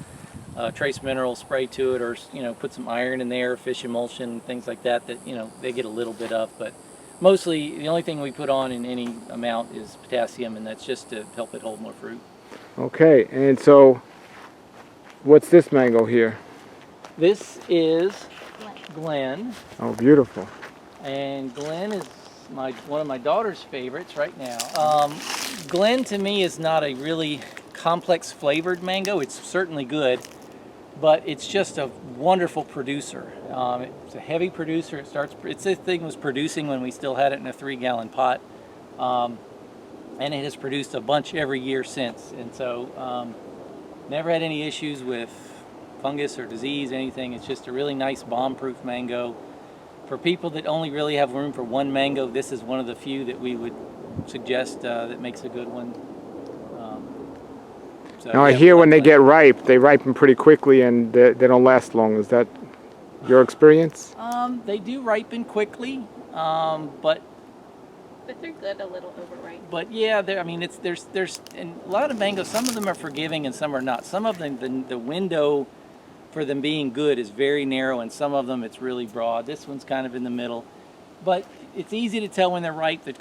Speaker 2: trace mineral spray to it, or put some iron in there, fish emulsion, things like that. That they get a little bit of, but. Mostly, the only thing we put on in any amount is potassium, and that's just to help it hold more fruit.
Speaker 1: Okay, and so, what's this mango here?
Speaker 2: This is Glen.
Speaker 1: Oh, beautiful.
Speaker 2: And Glen is one of my daughter's favorites right now. Glen, to me, is not a really complex flavored mango. It's certainly good, but it's just a wonderful producer. It's a heavy producer. This thing was producing when we still had it in a 3-gallon pot, and it has produced a bunch every year since. And so, never had any issues with fungus or disease, anything. It's just a really nice bomb-proof mango. For people that only really have room for one mango, this is one of the few that we would suggest that makes a good one.
Speaker 1: Now I hear when they get ripe, they ripen pretty quickly and they don't last long. Is that your experience?
Speaker 2: They do ripen quickly, but
Speaker 3: But they're good a little overripe.
Speaker 2: But yeah, I mean, there's and a lot of mangoes. Some of them are forgiving and some are not. Some of them, the window for them being good is very narrow, and some of them it's really broad. This one's kind of in the middle, but it's easy to tell when they're ripe. The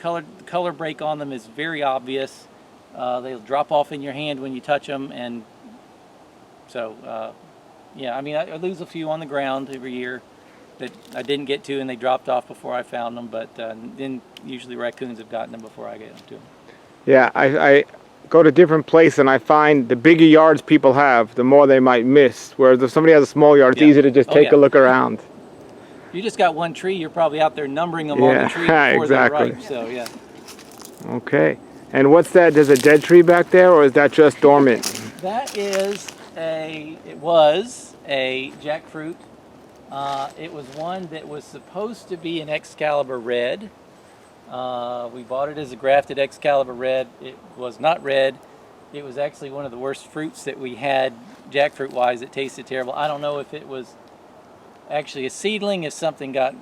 Speaker 2: color break on them is very obvious. They'll drop off in your hand when you touch them, and so yeah. I mean, I lose a few on the ground every year that I didn't get to, and they dropped off before I found them. But then usually raccoons have gotten them before I get them to them.
Speaker 1: Yeah, I go to different places and I find the bigger yards people have, the more they might miss. Whereas if somebody has a small yard, it's easy to just take a look around.
Speaker 2: You just got one tree, you're probably out there numbering them on the tree before
Speaker 1: exactly.
Speaker 2: they're ripe. So yeah.
Speaker 1: Okay. And what's that? There's a dead tree back there, or is that just dormant?
Speaker 2: That is it was a jackfruit. It was one that was supposed to be an Excalibur red. We bought it as a grafted Excalibur red. It was not red. It was actually one of the worst fruits that we had jackfruit wise. It tasted terrible. I don't know if it was actually a seedling, if something got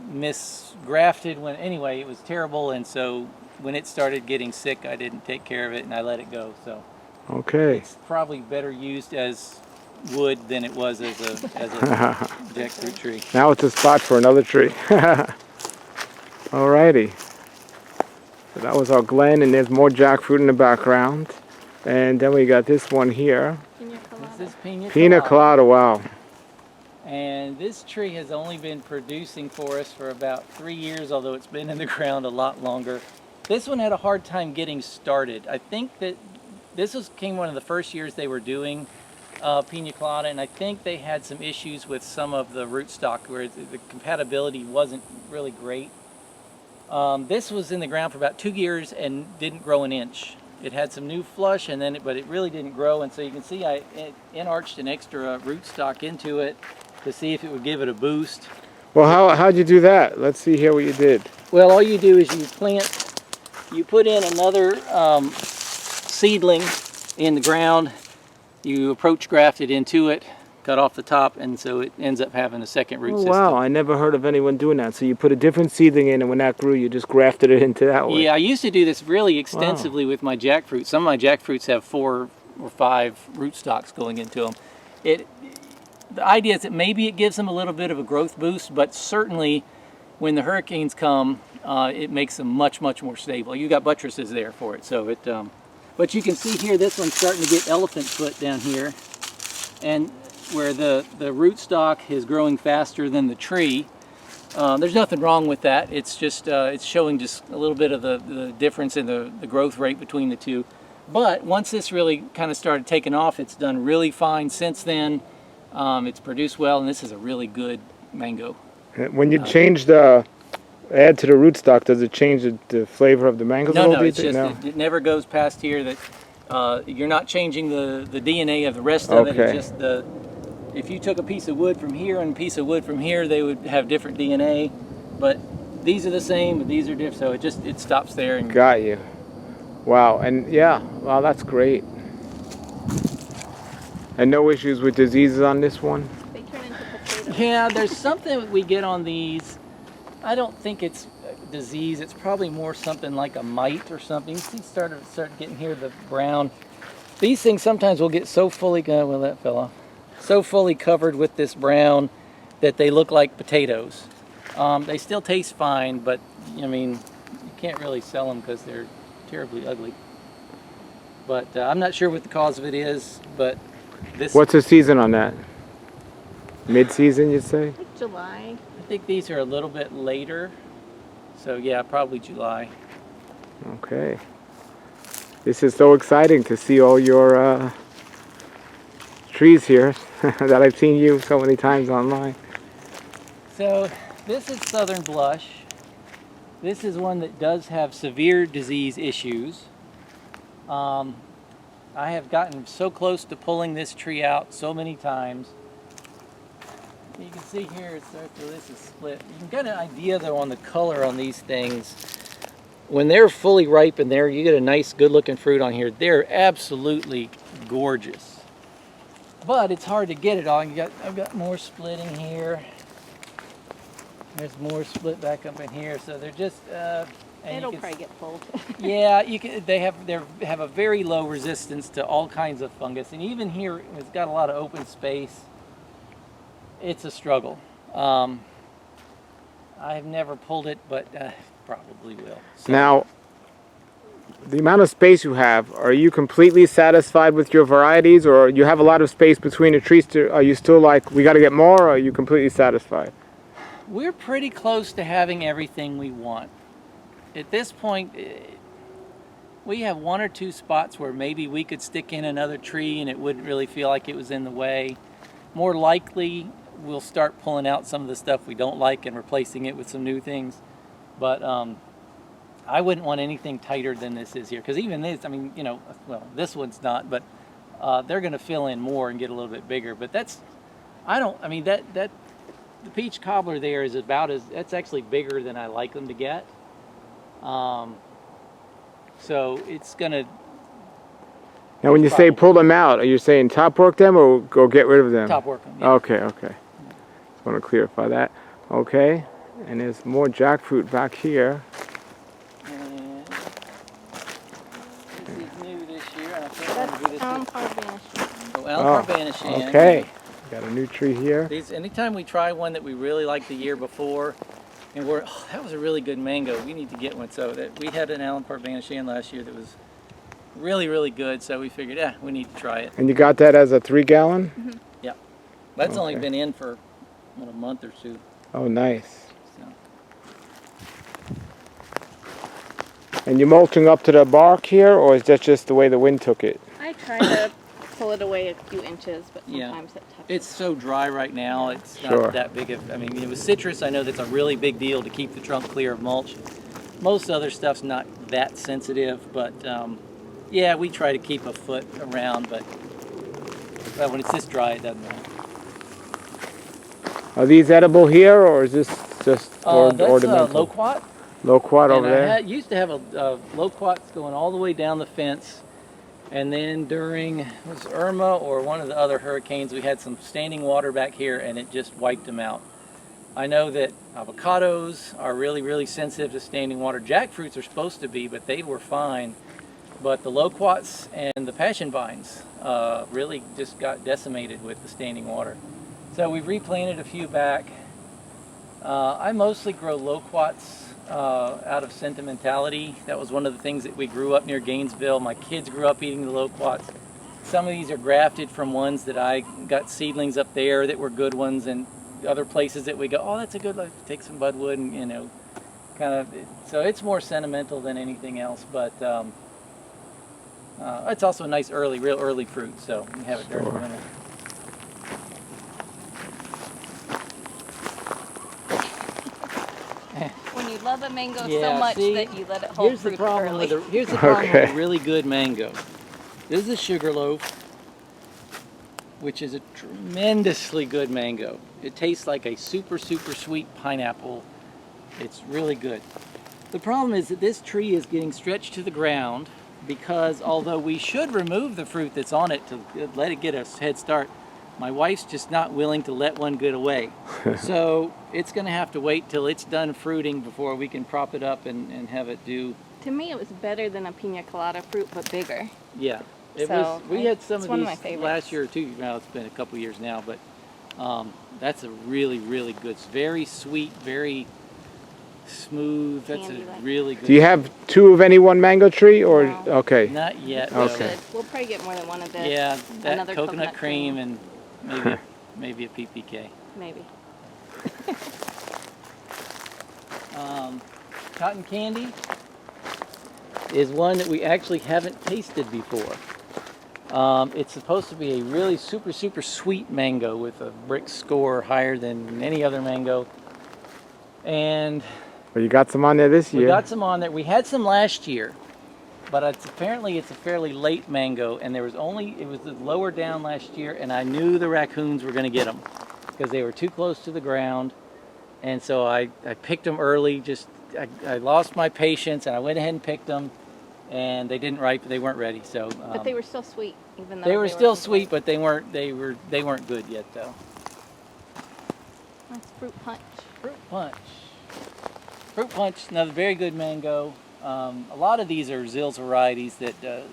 Speaker 2: misgrafted. Anyway, it was terrible, and so when it started getting sick, I didn't take care of it and I let it go. So
Speaker 1: okay,
Speaker 2: it's probably better used as wood than it was as a jackfruit tree.
Speaker 1: Now it's a spot for another tree. Alrighty. So that was our Glen, and there's more jackfruit in the background. And then we got this one here.
Speaker 3: Pina Colada.
Speaker 2: This is
Speaker 1: Pina Colada, wow.
Speaker 2: And this tree has only been producing for us for about 3 years, although it's been in the ground a lot longer. This one had a hard time getting started. I think that this came one of the first years they were doing Pina Colada, and I think they had some issues with some of the rootstock where the compatibility wasn't really great. This was in the ground for about 2 years and didn't grow an inch. It had some new flush, but it really didn't grow, and so you can see I inarched an extra rootstock into it to see if it would give it a boost.
Speaker 1: Well, how'd you do that? Let's see here what you did.
Speaker 2: Well, all you do is you put in another seedling in the ground, you approach grafted into it, cut off the top, and so it ends up having a second root system.
Speaker 1: Wow, I never heard of anyone doing that. So you put a different seedling in, and when that grew, you just grafted it into that way.
Speaker 2: Yeah, I used to do this really extensively with my jackfruit. Some of my jackfruits have 4 or 5 rootstocks going into them. The idea is that maybe it gives them a little bit of a growth boost, but certainly when the hurricanes come, it makes them much, much more stable. You got buttresses there for it, so it. But you can see here, this one's starting to get elephant foot down here, and where the rootstock is growing faster than the tree. There's nothing wrong with that. It's just it's showing just a little bit of the difference in the growth rate between the two. But once this really kind of started taking off, it's done really fine since then. It's produced well, and this is a really good mango.
Speaker 1: When you change add to the rootstock, does it change the flavor of the mangoes?
Speaker 2: No, it's just it never goes past here. That you're not changing the DNA of the rest of it. It's just if you took a piece of wood from here and a piece of wood from here, they would have different DNA. But these are the same, but these are different. So it stops there. And
Speaker 1: got you. Wow, and yeah, wow, that's great. And no issues with diseases on this one?
Speaker 3: They turn into potatoes.
Speaker 2: Yeah, there's something that we get on these. I don't think it's a disease. It's probably more something like a mite or something. You see, start getting here the brown. These things sometimes will get so fully, well, that fell off. So fully covered with this brown that they look like potatoes. They still taste fine, but I mean, you can't really sell them because they're terribly ugly. But I'm not sure what the cause of it is, but this.
Speaker 1: What's the season on that? Mid-season, you'd say?
Speaker 3: Like July.
Speaker 2: I think these are a little bit later. So yeah, probably July.
Speaker 1: Okay. This is so exciting to see all your trees here that I've seen you so many times online.
Speaker 2: So this is Southern Blush. This is one that does have severe disease issues. I have gotten so close to pulling this tree out so many times. You can see here, this is split. You can get an idea though on the color on these things. When they're fully ripe and you get a nice good looking fruit on here, they're absolutely gorgeous. But it's hard to get it all. I've got more splitting here. There's more split back up in here. So they're just, And
Speaker 3: It'll probably get pulled.
Speaker 2: yeah, you can. They have a very low resistance to all kinds of fungus, and even here it's got a lot of open space. It's a struggle. I've never pulled it, but probably will. So,
Speaker 1: Now, the amount of space you have, are you completely satisfied with your varieties, or you have a lot of space between the trees? Are you still like, we got to get more, or are you completely satisfied?
Speaker 2: we're pretty close to having everything we want. At this point, we have one or two spots where maybe we could stick in another tree and it wouldn't really feel like it was in the way. More likely, we'll start pulling out some of the stuff we don't like and replacing it with some new things. But I wouldn't want anything tighter than this is here, because even this, I mean, you know, well, this one's not, but they're going to fill in more and get a little bit bigger. But that's, I mean, the peach cobbler there is that's actually bigger than I like them to get. So it's gonna.
Speaker 1: Now, when you say pull them out, are you saying top work them or go get rid of them?
Speaker 2: Top work them. Yeah.
Speaker 1: Okay, okay. Just want to clarify that. Okay, and there's more jackfruit back here.
Speaker 2: And this is new this year. I think
Speaker 3: That's
Speaker 2: I'm gonna do this.
Speaker 3: Allen Parvanishes.
Speaker 2: Oh, Allen Parvanishes.
Speaker 1: Okay, got a new tree here.
Speaker 2: These, anytime we try one that we really liked the year before, and that was a really good mango, we need to get one. So that we had an Allen Parvanishes last year that was really, really good. So we figured, we need to try it.
Speaker 1: And you got that as a 3-gallon?
Speaker 3: Mm-hmm.
Speaker 2: Yep. That's only
Speaker 1: Okay.
Speaker 2: been in for a month or two.
Speaker 1: Oh, nice.
Speaker 2: So.
Speaker 1: And you're mulching up to the bark here, or is that just the way the wind took it?
Speaker 3: I try to pull it away a few inches, but
Speaker 2: Yeah.
Speaker 3: sometimes it touches.
Speaker 2: It's so dry right now, it's not
Speaker 1: Sure.
Speaker 2: that big of, I mean, with citrus, I know that's a really big deal to keep the trunk clear of mulch. Most other stuff's not that sensitive, but yeah, we try to keep a foot around, but when it's this dry, it doesn't matter.
Speaker 1: Are these edible here, or is this just
Speaker 2: That's
Speaker 1: ornamental?
Speaker 2: loquat.
Speaker 1: Loquat over
Speaker 2: And
Speaker 1: there?
Speaker 2: I used to have a loquats going all the way down the fence. And then during, was it Irma or one of the other hurricanes, we had some standing water back here and it just wiped them out. I know that avocados are really, really sensitive to standing water. Jackfruits are supposed to be, but they were fine. But the loquats and the passion vines really just got decimated with the standing water. So we've replanted a few back. I mostly grow loquats out of sentimentality. That was one of the things that we grew up near Gainesville. My kids grew up eating the loquats. Some of these are grafted from ones that I got seedlings up there that were good ones, and other places that we go, oh, that's a good one. Take some budwood and, you know, kind of. So it's more sentimental than anything else, but it's also a nice real early fruit, so you can have it during the winter.
Speaker 3: When you love a mango
Speaker 2: Yeah,
Speaker 3: so much
Speaker 2: see,
Speaker 3: that you let it hold
Speaker 2: Here's the
Speaker 3: fruit
Speaker 2: problem
Speaker 3: early.
Speaker 2: with here's the problem
Speaker 1: Okay.
Speaker 2: with a really good mango. This is a sugarloaf, which is a tremendously good mango. It tastes like a super, super sweet pineapple. It's really good. The problem is that this tree is getting stretched to the ground because although we should remove the fruit that's on it to let it get a head start, my wife's just not willing to let one get away. So it's going to have to wait till it's done fruiting before we can prop it up and have it do.
Speaker 3: To me, it was better than a Pina Colada fruit, but bigger.
Speaker 2: Yeah.
Speaker 3: So,
Speaker 2: We had some
Speaker 3: it's
Speaker 2: of
Speaker 3: one of
Speaker 2: these
Speaker 3: my favorites.
Speaker 2: last year or two. Well, it's been a couple years now, but that's a really, really good. It's very sweet, very smooth. That's
Speaker 3: Candy-like.
Speaker 2: a really good.
Speaker 1: Do you have 2 of any one mango tree, or
Speaker 3: No.
Speaker 1: okay?
Speaker 2: Not yet.
Speaker 3: We
Speaker 2: though.
Speaker 1: Okay.
Speaker 3: should. We'll probably get more than one of this.
Speaker 2: Yeah, that
Speaker 3: Another
Speaker 2: coconut cream and maybe a PPK.
Speaker 3: Maybe.
Speaker 2: Cotton candy is one that we actually haven't tasted before. It's supposed to be a really super, super sweet mango with a brick score higher than any other mango. And
Speaker 1: Well, you got some on there this year.
Speaker 2: we got some on there. We had some last year, but apparently it's a fairly late mango, and it was lower down last year, and I knew the raccoons were going to get them because they were too close to the ground. And so I picked them early. I lost my patience, and I went ahead and picked them, and they didn't ripen. They weren't ready. So
Speaker 3: But they were still sweet, even though
Speaker 2: they were still sweet,
Speaker 3: late.
Speaker 2: but they weren't good yet though.
Speaker 3: That's fruit punch.
Speaker 2: Fruit punch. Fruit Punch, another very good mango. A lot of these are Zills varieties that,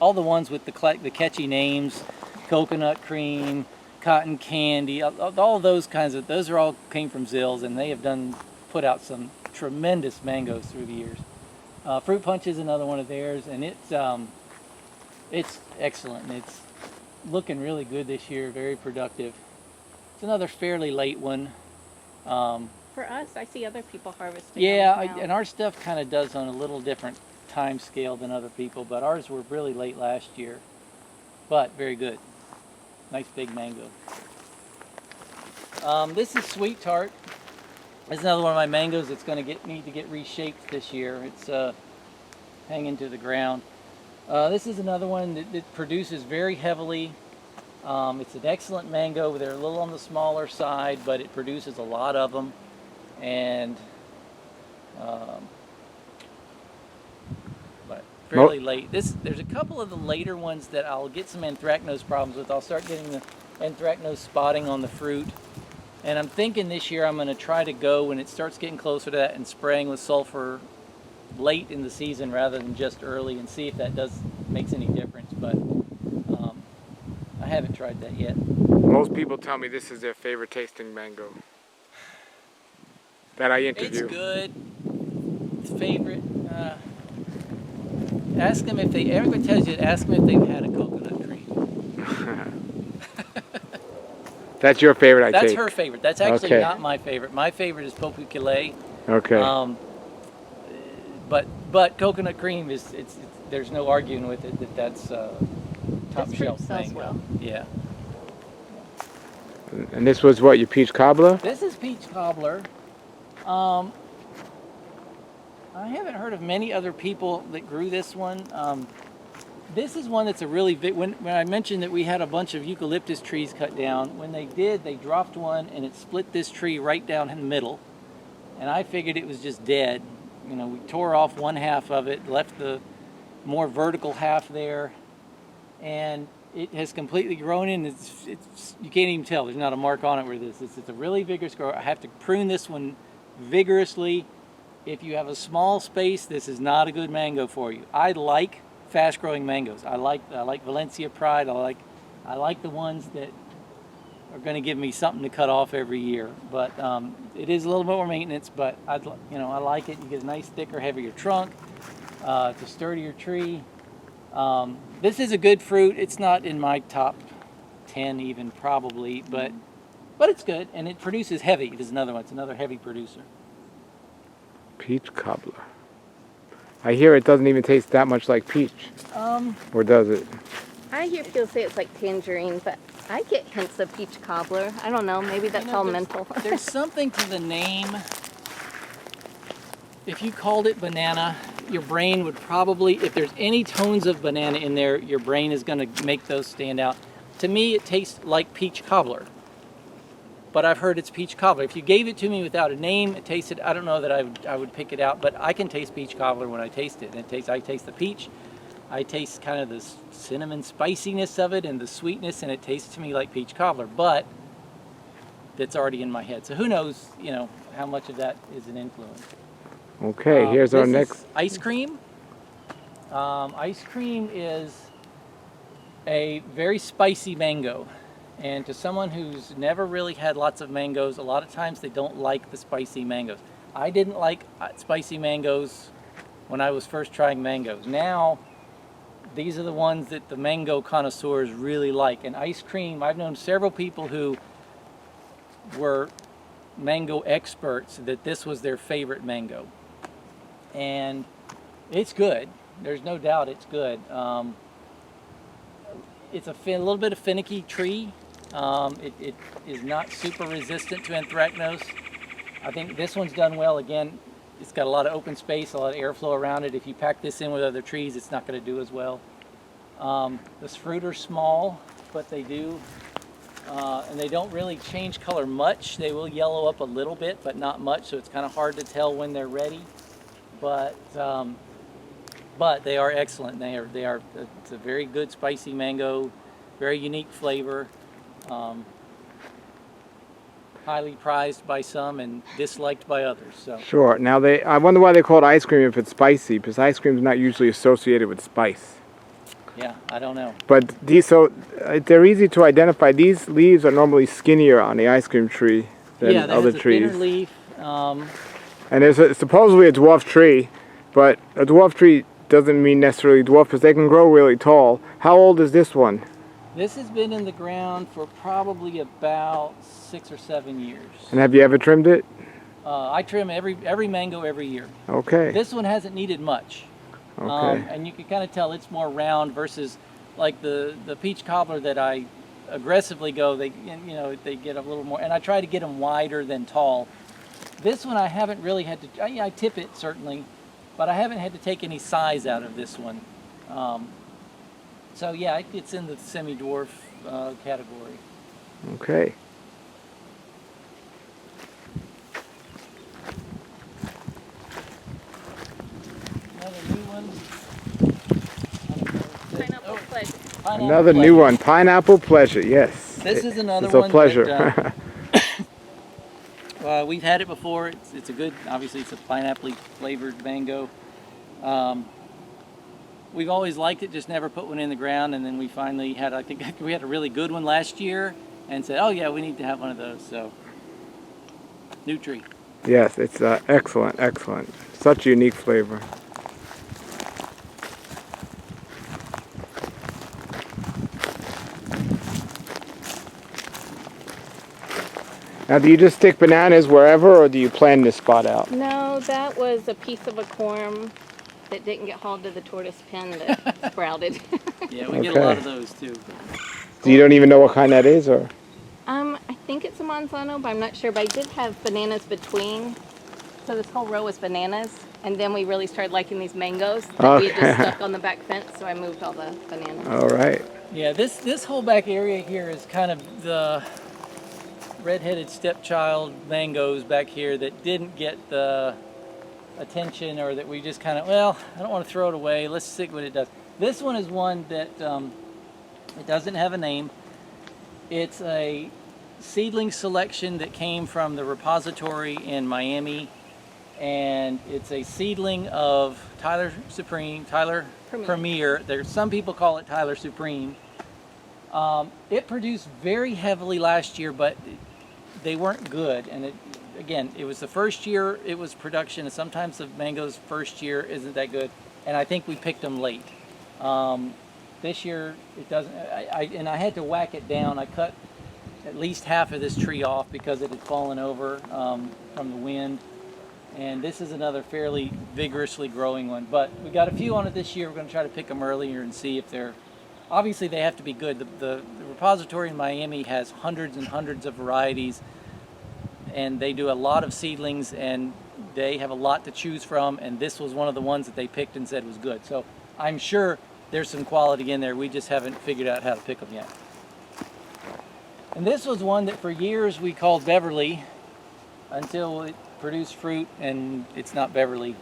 Speaker 2: all the ones with the catchy names, coconut cream, cotton candy, all those kinds of, those are all came from Zills, and they have put out some tremendous mangoes through the years. Fruit Punch is another one of theirs, and it's excellent. It's looking really good this year, very productive. It's another fairly late one.
Speaker 3: For us, I see other people harvesting.
Speaker 2: Yeah,
Speaker 3: them now.
Speaker 2: and our stuff kind of does on a little different time scale than other people, but ours were really late last year. But very good. Nice big mango. This is Sweet Tart. This is another one of my mangoes that's going to need to get reshaped this year. It's hanging to the ground. This is another one that produces very heavily. It's an excellent mango. They're a little on the smaller side, but it produces a lot of them. And but fairly late. There's a couple of the later ones that I'll get some anthracnose problems with. I'll start getting the anthracnose spotting on the fruit. And I'm thinking this year I'm going to try to go when it starts getting closer to that and spraying with sulfur late in the season rather than just early, and see if that makes any difference. But I haven't tried that yet.
Speaker 1: Most people tell me this is their favorite tasting mango that I interview.
Speaker 2: It's good. It's favorite. Ask them if everybody tells you, ask them if they've had a coconut cream.
Speaker 1: That's your favorite, I take.
Speaker 2: That's her favorite. That's actually not my favorite. My favorite is Popukile.
Speaker 1: Okay.
Speaker 2: But coconut cream is there's no arguing with it that's top
Speaker 3: This
Speaker 2: shelf
Speaker 3: fruit sells
Speaker 2: mango.
Speaker 3: well.
Speaker 2: Yeah.
Speaker 1: And this was what, your peach cobbler?
Speaker 2: This is peach cobbler. I haven't heard of many other people that grew this one. This is one that's a really big, when I mentioned that we had a bunch of eucalyptus trees cut down, when they did, they dropped one and it split this tree right down in the middle. And I figured it was just dead. You know, we tore off one half of it, left the more vertical half there, and it has completely grown in. It's you can't even tell. There's not a mark on it where this is. It's a really vigorous grower. I have to prune this one vigorously. If you have a small space, this is not a good mango for you. I like fast-growing mangoes. I like Valencia Pride. I like the ones that are going to give me something to cut off every year. But it is a little bit more maintenance. But I like it. You get a nice, thicker, heavier trunk. It's a sturdier tree. This is a good fruit. It's not in my top 10 even probably, but it's good, and it produces heavy. It is another one. It's another heavy producer.
Speaker 1: Peach cobbler. I hear it doesn't even taste that much like peach. Or does it?
Speaker 3: I hear people say it's like tangerine, but I get hints of peach cobbler. I don't know. Maybe that's all mental.
Speaker 2: There's something to the name. If you called it banana, your brain would probably, if there's any tones of banana in there, your brain is going to make those stand out. To me, it tastes like peach cobbler. But I've heard it's peach cobbler. If you gave it to me without a name, it tasted, I don't know that I would pick it out, but I can taste peach cobbler when I taste it. And I taste the peach, I taste kind of the cinnamon spiciness of it and the sweetness, and it tastes to me like peach cobbler, but that's already in my head. So who knows, how much of that is an influence.
Speaker 1: Okay, here's our next.
Speaker 2: Ice cream. Ice cream is a very spicy mango. And to someone who's never really had lots of mangoes, a lot of times they don't like the spicy mangoes. I didn't like spicy mangoes when I was first trying mangoes. Now, these are the ones that the mango connoisseurs really like. And ice cream, I've known several people who were mango experts that this was their favorite mango. And it's good. There's no doubt it's good. It's a little bit of finicky tree. It is not super resistant to anthracnose. I think this one's done well. Again, it's got a lot of open space, a lot of airflow around it. If you pack this in with other trees, it's not going to do as well. This fruit are small, but they do, and they don't really change color much. They will yellow up a little bit, but not much, so it's kind of hard to tell when they're ready. But they are excellent. They are. It's a very good spicy mango, very unique flavor. highly prized by some and disliked by others. So
Speaker 1: Sure. Now I wonder why they call it ice cream if it's spicy, because ice cream is not usually associated with spice.
Speaker 2: yeah, I don't know.
Speaker 1: But they're easy to identify. These leaves are normally skinnier on the ice cream tree than
Speaker 2: Yeah,
Speaker 1: other
Speaker 2: there's a
Speaker 1: trees.
Speaker 2: thinner leaf.
Speaker 1: And there's supposedly a dwarf tree, but a dwarf tree doesn't mean necessarily dwarf because they can grow really tall. How old is this one?
Speaker 2: This has been in the ground for probably about 6 or 7 years.
Speaker 1: And have you ever trimmed it?
Speaker 2: I trim every mango every year.
Speaker 1: Okay.
Speaker 2: This one hasn't needed much.
Speaker 1: Okay.
Speaker 2: And you can kind of tell it's more round versus like the peach cobbler that I aggressively go. They get a little more, and I try to get them wider than tall. This one I haven't really had to. I tip it certainly, but I haven't had to take any size out of this one. So yeah, it's in the semi-dwarf category.
Speaker 1: Okay.
Speaker 2: Another new one.
Speaker 3: Pineapple pleasure.
Speaker 2: Pineapple
Speaker 1: Another
Speaker 2: Pleasure.
Speaker 1: new one. Pineapple Pleasure. Yes.
Speaker 2: This is another
Speaker 1: It's a
Speaker 2: one
Speaker 1: pleasure.
Speaker 2: that, we've had it before. It's a good. Obviously, it's a pineapple flavored mango. We've always liked it, just never put one in the ground, and then we finally had. I think we had a really good one last year, and said, "Oh yeah, we need to have one of those." So, new tree.
Speaker 1: Yes, it's excellent, excellent. Such a unique flavor. Now, do you just stick bananas wherever, or do you plan this spot out?
Speaker 3: No, that was a piece of acorn that didn't get hauled to the tortoise pen that sprouted.
Speaker 2: Yeah, we get a lot of those too.
Speaker 1: So you don't even know what kind that is, or?
Speaker 3: I think it's a Manzano, but I'm not sure. But I did have bananas between. So this whole row was bananas. And then we really started liking these mangoes that we had just stuck on the back fence. So I moved all the bananas.
Speaker 1: All right.
Speaker 2: Yeah, this whole back area here is kind of the red-headed stepchild mangoes back here that didn't get the attention, or that we just kind of, well, I don't want to throw it away. Let's see what it does. This one is one that it doesn't have a name. It's a seedling selection that came from the repository in Miami, and it's a seedling of Tyler Premier. There's some people call it Tyler Supreme. It produced very heavily last year, but they weren't good. And it was the first year it was production, and sometimes the mango's first year isn't that good. And I think we picked them late. This year it doesn't. I had to whack it down. I cut at least half of this tree off because it had fallen over from the wind. And this is another fairly vigorously growing one. But we got a few on it this year. We're going to try to pick them earlier and see if they're. Obviously, they have to be good. The repository in Miami has hundreds and hundreds of varieties, and they do a lot of seedlings, and they have a lot to choose from, and this was one of the ones that they picked and said was good. So I'm sure there's some quality in there. We just haven't figured out how to pick them yet. And this was one that for years we called Beverly until it produced fruit, and it's not Beverly.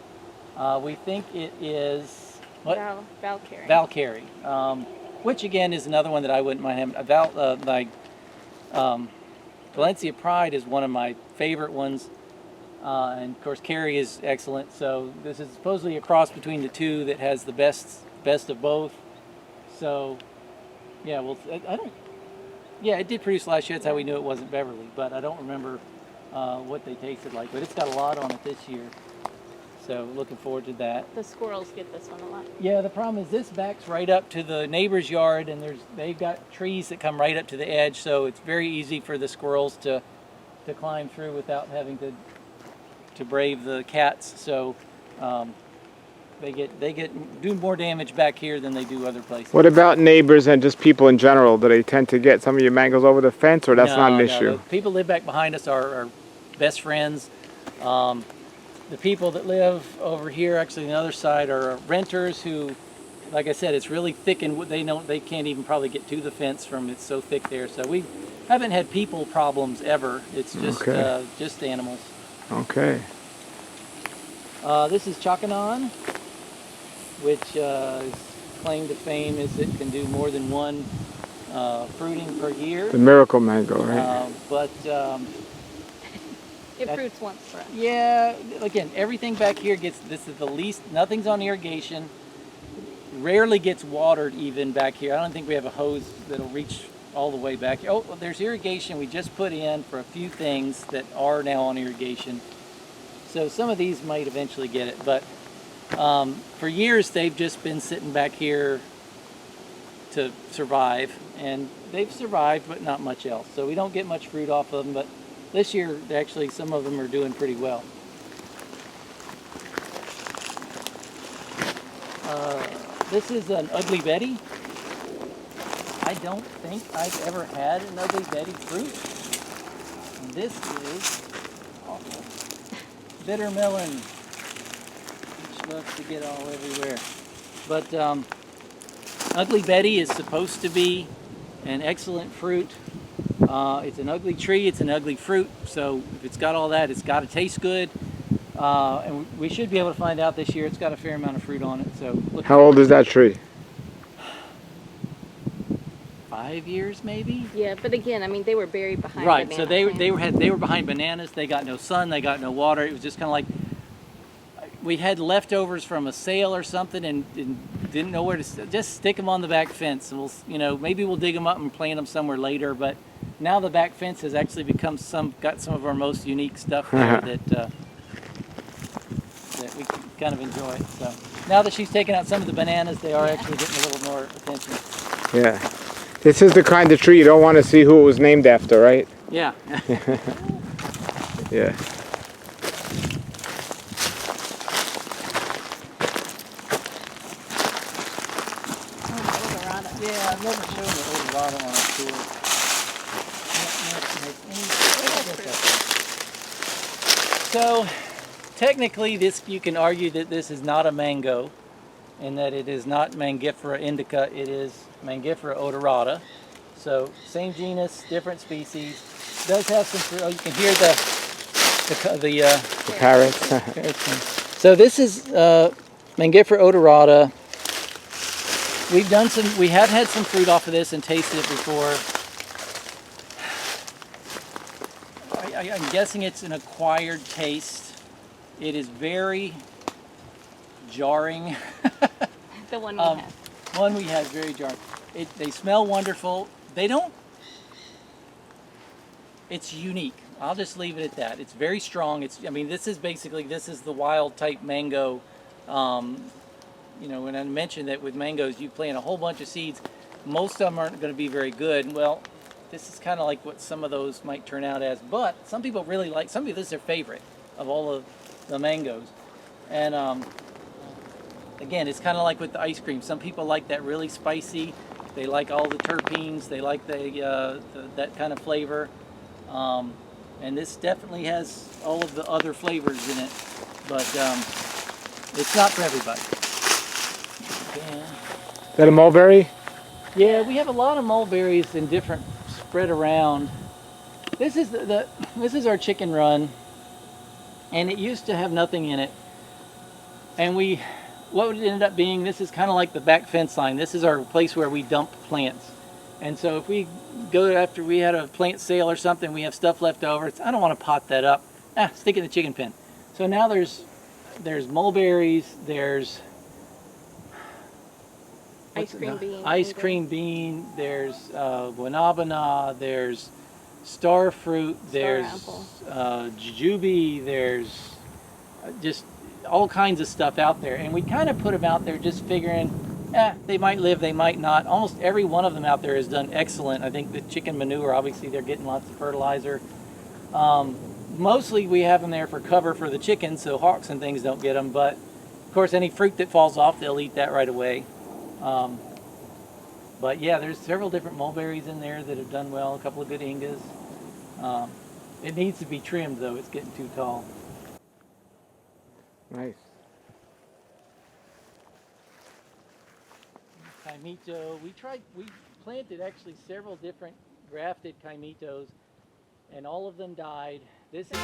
Speaker 2: We think it is what?
Speaker 3: Valkyrie.
Speaker 2: Valkyrie. Which again is another one that I wouldn't mind having. Valencia Pride is one of my favorite ones, and of course Carrie is excellent. So this is supposedly a cross between the two that has the best of both. So yeah, well, I don't. Yeah, it did produce last year. That's how we knew it wasn't Beverly, but I don't remember what they tasted like. But it's got a lot on it this year. So looking forward to that.
Speaker 3: The squirrels get this one a lot.
Speaker 2: Yeah, the problem is this backs right up to the neighbor's yard, and they've got trees that come right up to the edge, so it's very easy for the squirrels to climb through without having to brave the cats. So they do more damage back here than they do other places.
Speaker 1: What about neighbors and just people in general? Do they tend to get some of your mangoes over the fence, or that's not an issue?
Speaker 2: The people live back behind us are best friends. The people that live over here, actually on the other side, are renters who, like I said, it's really thick, and they can't even probably get to the fence from it's so thick there. So we haven't had people problems ever. It's just animals.
Speaker 1: Okay.
Speaker 2: This is Chacanon, which is claim to fame is it can do more than one fruiting per year.
Speaker 1: The miracle mango, right?
Speaker 2: But
Speaker 3: It fruits once for us.
Speaker 2: Yeah, again, everything back here this is the least, nothing's on irrigation. Rarely gets watered even back here. I don't think we have a hose that'll reach all the way back here. Oh, well, there's irrigation we just put in for a few things that are now on irrigation. So some of these might eventually get it, but for years they've just been sitting back here to survive, and they've survived, but not much else. So we don't get much fruit off of them, but this year actually some of them are doing pretty well. This is an Ugly Betty. I don't think I've ever had an Ugly Betty fruit. And this is awful. Bitter melon, which loves to get all everywhere. But Ugly Betty is supposed to be an excellent fruit. It's an ugly tree, it's an ugly fruit, so if it's got all that, it's got to taste good. And we should be able to find out this year. It's got a fair amount of fruit on it. So
Speaker 1: How old is that tree?
Speaker 2: 5 years maybe.
Speaker 3: Yeah, but again, I mean, they were buried behind.
Speaker 2: Right.
Speaker 3: banana
Speaker 2: So they
Speaker 3: plants.
Speaker 2: were behind bananas. They got no sun. They got no water. It was just kind of like we had leftovers from a sale or something, and didn't know where to just stick them on the back fence. And we'll maybe we'll dig them up and plant them somewhere later. But now the back fence has actually become got some of our most unique stuff there that we kind of enjoy. So now that she's taken out some of the bananas, they are actually getting a little more attention.
Speaker 1: Yeah. This is the kind of tree you don't want to see who it was named after, right?
Speaker 2: Yeah.
Speaker 1: Yeah.
Speaker 3: Odorata.
Speaker 2: Yeah, I've never shown the Odorata on a tour. So, technically, you can argue that this is not a mango, and that it is not Mangifera indica. It is Mangifera Odorata. So, same genus, different species. Does have some fruit. Oh, you can hear
Speaker 1: The parrots.
Speaker 2: So this is Mangifera Odorata. We have had some fruit off of this and tasted it before. I'm guessing it's an acquired taste. It is very jarring.
Speaker 3: The one we had.
Speaker 2: One we had very jarring. They smell wonderful. They don't. It's unique. I'll just leave it at that. It's very strong. This is the wild type mango. When I mentioned that with mangoes, you plant a whole bunch of seeds. Most of them aren't going to be very good. Well, this is kind of like what some of those might turn out as. But some people really like. Some people, this is their favorite of all of the mangoes. And again, it's kind of like with the ice cream. Some people like that really spicy. They like all the terpenes. They like that kind of flavor. And this definitely has all of the other flavors in it, but it's not for everybody.
Speaker 1: Is that a mulberry?
Speaker 2: Yeah, we have a lot of mulberries in different spread around. This is this is our chicken run, and it used to have nothing in it. And what it ended up being, this is kind of like the back fence line. This is our place where we dump plants. And so if we go after we had a plant sale or something, we have stuff left over. I don't want to pot that up. Stick it in the chicken pen. So now there's mulberries. There's
Speaker 3: Ice cream bean.
Speaker 2: Ice cream bean. There's guanabana. There's star fruit. There's jujube. There's just all kinds of stuff out there. And we kind of put them out there just figuring, they might live, they might not. Almost every one of them out there has done excellent. I think the chicken manure, obviously they're getting lots of fertilizer. Mostly we have them there for cover for the chickens so hawks and things don't get them, but of course any fruit that falls off, they'll eat that right away. But yeah, there's several different mulberries in there that have done well, a couple of good ingas. It needs to be trimmed though, it's getting too tall.
Speaker 1: Nice.
Speaker 2: Caimito. We planted actually several different grafted caimitos, and all of them died. This is